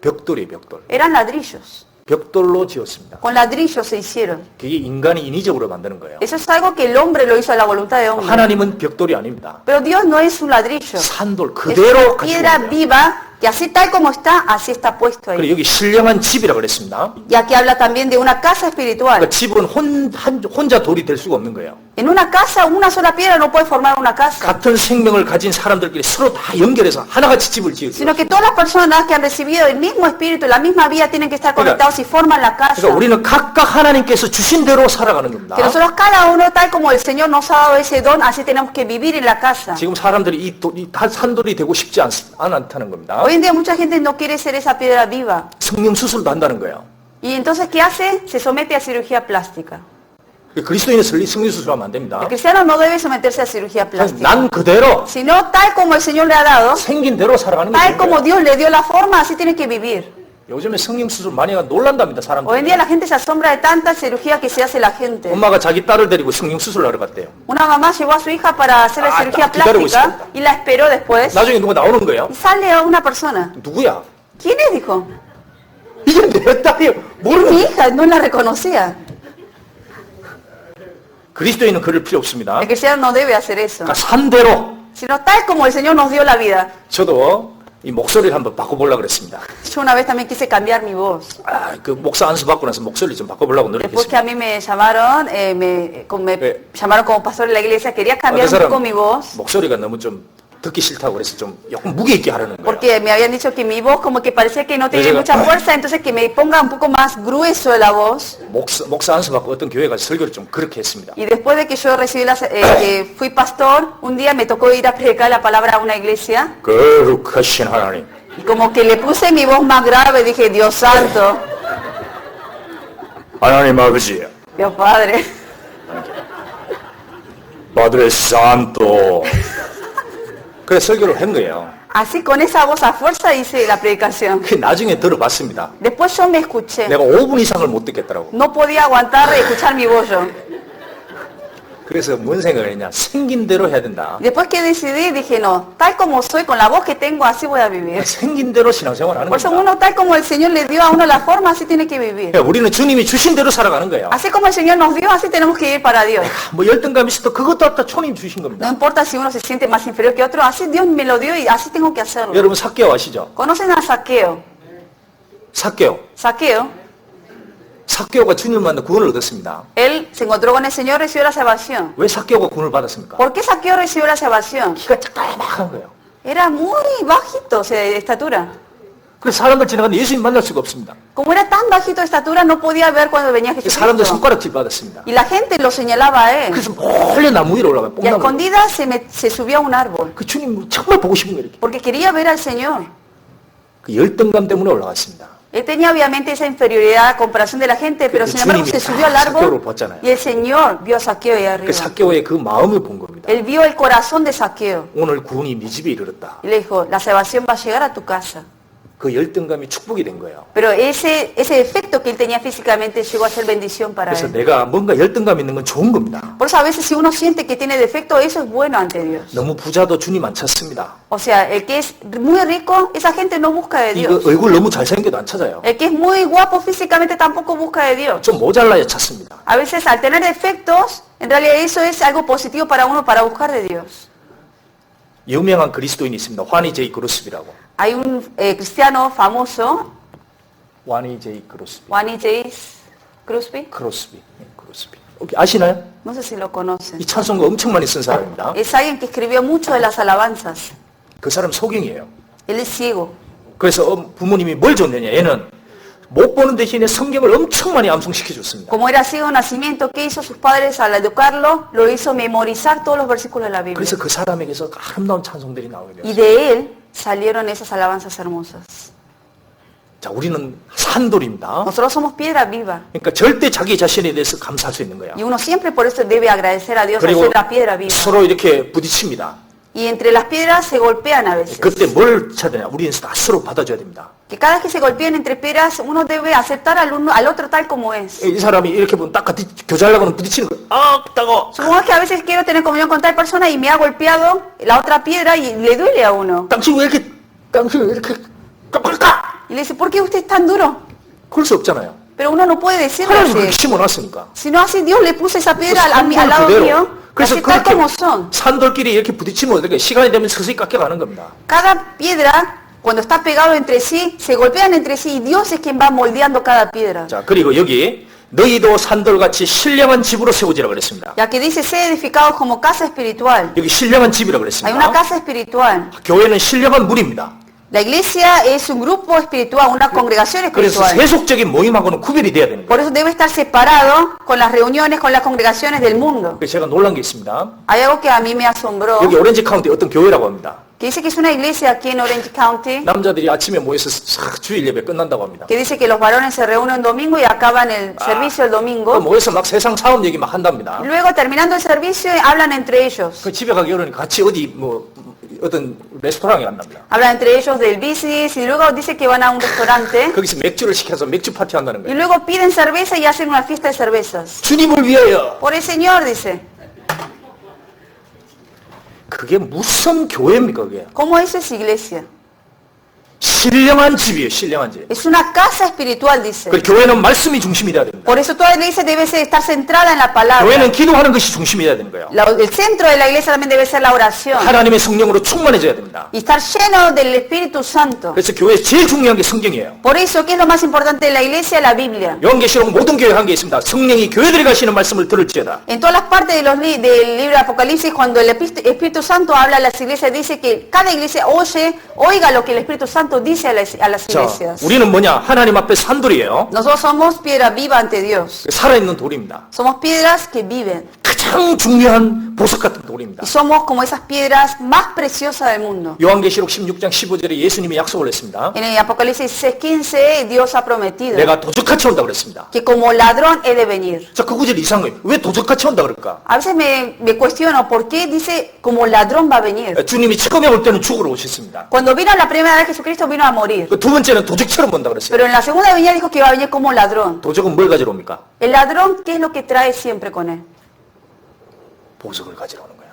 벽돌이에요, 벽돌.
eran ladrillos.
벽돌로 지었습니다.
Con ladrillos se hicieron.
그게 인간이 인위적으로 만드는 거예요.
Eso es algo que el hombre lo hizo a la voluntad de hombre.
하나님은 벽돌이 아닙니다.
Pero Dios no es un ladrillo.
산돌
Es
그대로
una
가지고
piedra
있는 거예요.
viva que así tal como está, así está puesto
그리고
ahí.
여기 신령한 집이라 그랬습니다.
Y aquí habla también de una casa espiritual.
그러니까 집은 혼자 돌이 될 수가 없는 거예요.
En una casa, una sola piedra no puede formar una casa.
같은 생명을 가진 사람들끼리 서로 다 연결해서 하나같이 집을 지을 수
Sino
있어요.
que todas las personas que han recibido el mismo espíritu, la misma vida, tienen que estar conectados y forman la casa.
그러니까 우리는 각각 하나님께서 주신 대로 살아가는 겁니다.
Que nosotros cada uno, tal como el Señor nos ha dado ese don, así tenemos que vivir en la casa.
지금 사람들이 이 산돌이 되고 싶지 않다는 겁니다.
Hoy en día mucha gente no quiere ser esa piedra viva.
성령 수술도 한다는 거예요.
Y entonces, ¿qué hace? Se somete a cirugía plástica.
그리스도인은 성령 수술하면 안 됩니다.
El cristiano no debe someterse a cirugía plástica,
난 그대로
sino tal como el Señor le ha dado,
생긴 대로 살아가는
tal
거예요.
como Dios le dio la forma, así tiene que vivir.
요즘에 성령 수술 많이 하면 놀란답니다,
Hoy en día
사람들.
la gente se asombra de tanta cirugía que se hace la gente.
엄마가 자기 딸을 데리고 성령 수술을 하러 갔대요.
Una mamá llevó a su hija para hacerle
Ah,
cirugía
기다리고
plástica
있습니다.
y la esperó después.
나중에 누가 나오는 거예요.
Y sale una persona.
누구야?
¿Quién es? Dijo.
이게 내 딸이에요.
Es mi
모르는.
hija, no la reconocía.
그리스도인은 그럴 필요 없습니다.
El cristiano no debe hacer eso,
그러니까 산대로
sino tal como el Señor nos dio la vida.
저도 이 목소리를 한번 바꿔보려고 그랬습니다.
Yo una vez también quise cambiar mi voz.
그 목사 안수 받고 나서 목소리 좀 바꿔보려고
Después que
노력했습니다.
a mí me llamaron, me llamaron como pastor de la iglesia, quería cambiar un poco mi voz.
목소리가 너무 좀 듣기 싫다고 그래서 좀 조금 무게 있게 하라는 거예요.
Porque me habían dicho que mi voz como que parecía que no tenía
Pero-
mucha fuerza, entonces que me ponga un poco más grueso de la voz.
목사 안수 받고 어떤 교회 가서 설교를 좀 그렇게 했습니다.
Y después de que yo recibí que fui pastor, un día me tocó ir a predicar la palabra a una iglesia.
거룩하신 하나님,
Y como que le puse mi voz más grave, dije, Dios santo,
하나님 아버지,
Dios Padre.
Padre Santo. 그래 설교를 한 거예요.
Así con esa voz a fuerza hice la predicación.
그 나중에 들어봤습니다.
Después yo me escuché.
내가 5분 이상을 못 듣겠더라고.
No podía aguantar de escuchar mi voz yo.
그래서 뭔 생각을 했냐? 생긴 대로 해야 된다.
Después que decidí, dije, no, tal como soy, con la voz que tengo, así voy a vivir.
생긴 대로 신앙생활 하는
Por eso
겁니다.
uno, tal como el Señor le dio a uno la forma, así tiene que vivir.
그러니까 우리는 주님이 주신 대로 살아가는 거예요.
Así como el Señor nos dio, así tenemos que vivir para Dios.
뭐 열등감이 있어도 그것도 갖다 주님 주신
No
겁니다.
importa si uno se siente más inferior que otro, así Dios me lo dio y así tengo que hacerlo.
여러분 삭개오 아시죠?
¿Conocen a Saqueo?
삭개오. 삭개오가 주님을 만나 구원을 얻었습니다.
Él se encontró con el Señor, recibió la salvación.
왜 삭개오가 구원을 받았습니까?
¿Por qué Saqueo recibió la salvación?
키가 작다막한 거예요.
Era muy bajito, o sea, de estatura.
그래서 사람들 지나가는데 예수님 만날 수가 없습니다.
Como era tan bajito de estatura, no podía ver cuando venía
사람들
Jesucristo.
손가락질 받았습니다.
Y la gente lo señalaba a él.
그래서 몰래 나무 위로 올라가요.
Y a
뽕나무.
escondidas se subió a un árbol.
그 주님 정말 보고 싶은 거예요. 이렇게.
Porque quería ver al Señor.
그 열등감 때문에 올라갔습니다.
Él tenía obviamente esa inferioridad a comparación de la gente, pero sin embargo se subió al
Saqueo를
árbol
봤잖아요.
y el Señor vio a Saqueo ahí
그
arriba.
삭개오의 그 마음을 본 겁니다.
Él vio el corazón de Saqueo
오늘 구원이 네 집에 이르렀다.
y le dijo, la salvación va a llegar a tu casa.
그 열등감이 축복이 된 거예요.
Pero ese defecto que él tenía físicamente llegó a ser bendición para
그래서
él.
내가 뭔가 열등감 있는 건 좋은 겁니다.
Por eso a veces si uno siente que tiene defecto, eso es bueno ante Dios.
너무 부자도 주님 안 찾습니다.
O sea, el que es muy rico, esa gente no busca de
이거
Dios.
얼굴 너무 잘생겨도 안 찾아요.
El que es muy guapo físicamente tampoco busca de Dios.
좀 모자라야 찾습니다.
A veces al tener defectos, en realidad eso es algo positivo para uno para buscar de Dios.
유명한 그리스도인이 있습니다. 화니 제이 그루스비라고.
Hay un cristiano famoso,
화니 제이 그루스비.
Wani J. Crosby,
크로스비. 네, 크로스비. 혹시 아시나요?
no sé si lo conocen.
이 찬송가 엄청 많이 쓴 사람입니다.
Es alguien que escribió mucho de las alabanzas.
그 사람 소경이에요.
Él es ciego.
그래서 부모님이 뭘 줬느냐. 얘는 못 보는 대신에 성경을 엄청 많이 암송시켜 줬습니다.
Como era ciego de nacimiento, ¿qué hizo sus padres al educarlo? Lo hizo memorizar todos los versículos de la Biblia.
그래서 그 사람에게서 아름다운 찬송들이 나오게
Y
되었어요.
de él salieron esas alabanzas hermosas.
자, 우리는 산돌입니다.
Nosotros somos piedra viva.
그러니까 절대 자기 자신에 대해서 감사할 수 있는 거야.
Y uno siempre por eso debe agradecer a Dios al
그리고
ser la piedra viva.
서로 이렇게 부딪힙니다.
Y entre las piedras se golpean a veces.
그때 뭘 찾느냐? 우리는 다 서로 받아줘야 됩니다.
Que cada vez que se golpean entre piedras, uno debe aceptar al otro tal como es.
이 사람이 이렇게 보면 딱 같이 교제하려고는 부딪히는 거야. 아, 따가워.
Supongamos que a veces quiero tener comunión con tal persona y me ha golpeado la otra piedra y le duele a uno.
당신 왜 이렇게 깜빡할까?
Y le dice, ¿por qué usted es tan duro?
그럴 수 없잖아요.
Pero uno no puede decirle
하나님 그렇게
así.
심어놨으니까.
Si no así, Dios le puso esa piedra al lado
그대로.
mío,
그래서
así tal
그렇게
como son.
산돌끼리 이렇게 부딪히면 어떻게 시간이 되면 서서히 깎여가는 겁니다.
Cada piedra, cuando está pegado entre sí, se golpean entre sí y Dios es quien va moldeando cada piedra.
자, 그리고 여기 너희도 산돌같이 신령한 집으로 세워지라 그랬습니다.
Ya que dice, sé edificados como casa espiritual.
여기 신령한 집이라
Hay una
그랬습니다.
casa espiritual.
교회는 신령한 물입니다.
La iglesia es un grupo espiritual, una congregación
그래서
espiritual.
세속적인 모임하고는 구별이 돼야 됩니다.
Por eso debe estar separado con las reuniones, con las congregaciones del mundo.
그래서 제가 놀란 게 있습니다.
Hay algo que a mí me asombró,
여기 오렌지 카운티 어떤 교회라고 합니다.
que dice que es una iglesia aquí en Orange County,
남자들이 아침에 모여서 싹 주일 예배 끝난다고 합니다.
que dice que los varones se reúnen un domingo y acaban el servicio el
그
domingo.
모여서 막 세상 사업 얘기 막 한답니다.
Y luego, terminando el servicio, hablan entre ellos.
그 집에 가기 어려우니까 같이 어디 어떤 레스토랑에 간답니다.
Hablan entre ellos del business y luego dice que van a un restaurante.
거기서 맥주를 시켜서 맥주 파티 한다는
Y
거예요.
luego piden cerveza y hacen una fiesta de cervezas.
주님을 위하여.
Por el Señor, dice.
그게 무슨 교회입니까 그게?
¿Cómo es esa iglesia?
신령한 집이에요. 신령한 집.
Es una casa espiritual, dice.
그 교회는 말씀이 중심이 돼야 됩니다.
Por eso toda iglesia debe estar centrada en la palabra.
교회는 기도하는 것이 중심이 돼야 되는 거예요.
El centro de la iglesia también debe ser la oración.
하나님의 성령으로 충만해져야 됩니다.
Y estar lleno del Espíritu Santo.
그래서 교회에 제일 중요한 게 성경이에요.
Por eso, ¿qué es lo más importante de la iglesia? La Biblia.
요한계시록 모든 교회 한 게 있습니다. 성령이 교회들이 가시는 말씀을 들을지어다.
En todas las partes de del libro de Apocalipsis, cuando el Espíritu Santo habla a las iglesias, dice que cada iglesia oiga lo que el Espíritu Santo dice a las
자,
iglesias.
우리는 뭐냐? 하나님 앞에 산돌이에요.
Nosotros somos piedra viva ante Dios.
살아있는 돌입니다.
Somos piedras que viven.
가장 중요한 보석 같은 돌입니다.
Y somos como esas piedras más preciosas del mundo.
요한계시록 16장 15절에 예수님이 약속을 했습니다.
En el Apocalipsis 6:15, Dios ha prometido
내가 도적같이 온다 그랬습니다.
que como ladrón he de venir.
자, 그 구절이 이상한 거예요. 왜 도적같이 온다 그럴까?
A veces me cuestiono por qué dice como ladrón va a venir.
주님이 처음에 올 때는 죽으러 오셨습니다.
Cuando vino la primera vez Jesucristo vino a morir.
그 두 번째는 도적처럼 온다 그랬어요.
Pero en la segunda venida dijo que iba a venir como ladrón.
도적은 뭘 가지러 옵니까?
El ladrón, ¿qué es lo que trae siempre con él?
보석을 가지러 오는 거예요.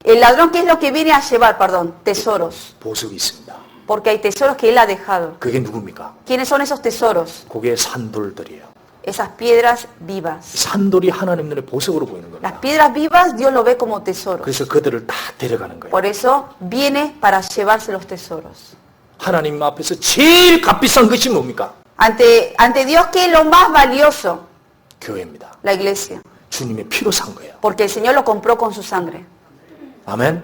El ladrón, ¿qué es lo que viene a llevar? Perdón, tesoros.
보석이 있습니다.
Porque hay tesoros que él ha dejado.
그게 누굽니까?
¿Quiénes son esos tesoros?
그게 산돌들이에요.
Esas piedras vivas.
산돌이 하나님 눈에 보석으로 보이는
Las
겁니다.
piedras vivas Dios lo ve como tesoros.
그래서 그들을 다 데려가는 거예요.
Por eso viene para llevarse los tesoros.
하나님 앞에서 제일 값비싼 것이 뭡니까?
Ante Dios, ¿qué es lo más valioso?
교회입니다.
La iglesia.
주님의 피로 산 거예요.
Porque el Señor lo compró con su sangre.
아멘.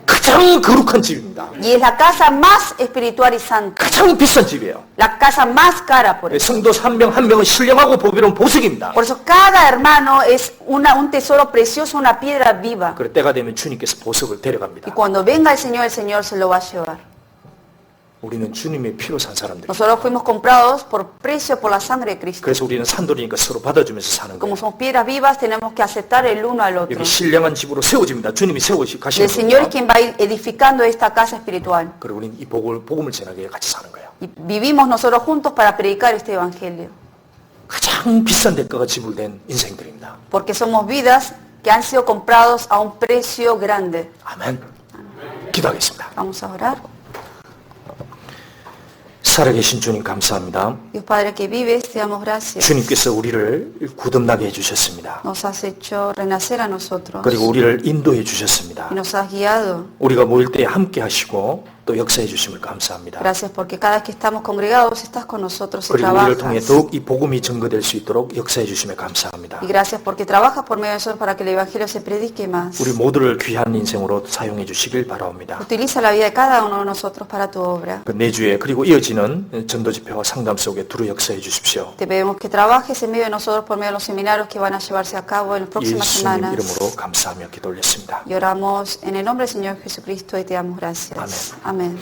가장 거룩한 집입니다.
Y es la casa más espiritual y santa.
가장 비싼 집이에요.
La casa más cara por eso.
성도 한 명 한 명은 신령하고 보배로운 보석입니다.
Por eso cada hermano es un tesoro precioso, una piedra viva.
그럴 때가 되면 주님께서 보석을
Y
데려갑니다.
cuando venga el Señor se lo va a llevar.
우리는 주님의 피로 산 사람들.
Nosotros fuimos comprados por precio por la sangre de Cristo.
그래서 우리는 산돌이니까 서로 받아주면서 사는
Como
거예요.
somos piedras vivas, tenemos que aceptar el uno al otro.
여기 신령한 집으로 세워집니다. 주님이 세우시
El
가시는
Señor es
거예요.
quien va a ir edificando esta casa espiritual.
그리고 우리는 이 복음을 전하게 같이 사는 거예요.
Y vivimos nosotros juntos para predicar este evangelio.
가장 비싼 대가가 지불된 인생들입니다.
Porque somos vidas que han sido comprados a un precio grande.
아멘. 기도하겠습니다.
Vamos a orar.
살아계신 주님 감사합니다.
Dios Padre que vives, te damos gracias.
주님께서 우리를 거듭나게 해주셨습니다.
Nos has hecho renacer a nosotros
그리고 우리를 인도해 주셨습니다.
y nos has guiado.
우리가 모일 때 함께 하시고 또 역사해 주심을 감사합니다.
Gracias porque cada vez que estamos congregados estás con nosotros y
그리고 우리를 통해
trabajas.
더욱 이 복음이 증거될 수 있도록 역사해 주심에 감사합니다.
Y gracias porque trabajas por medio de nosotros para que el Evangelio se predique más.
우리 모두를 귀한 인생으로 사용해 주시길 바라옵니다.
Utiliza la vida de cada uno de nosotros para tu obra.
그 내주에 그리고 이어지는 전도 집회와 상담 속에 두루 역사해 주십시오.
Te pedimos que trabajes en medio de nosotros por medio de los seminarios que van a llevarse a cabo en las próximas
예수님
semanas.
이름으로 감사하며 기도 올렸습니다.
Y oramos en el nombre del Señor Jesucristo y te damos gracias.
Amén.
Amén.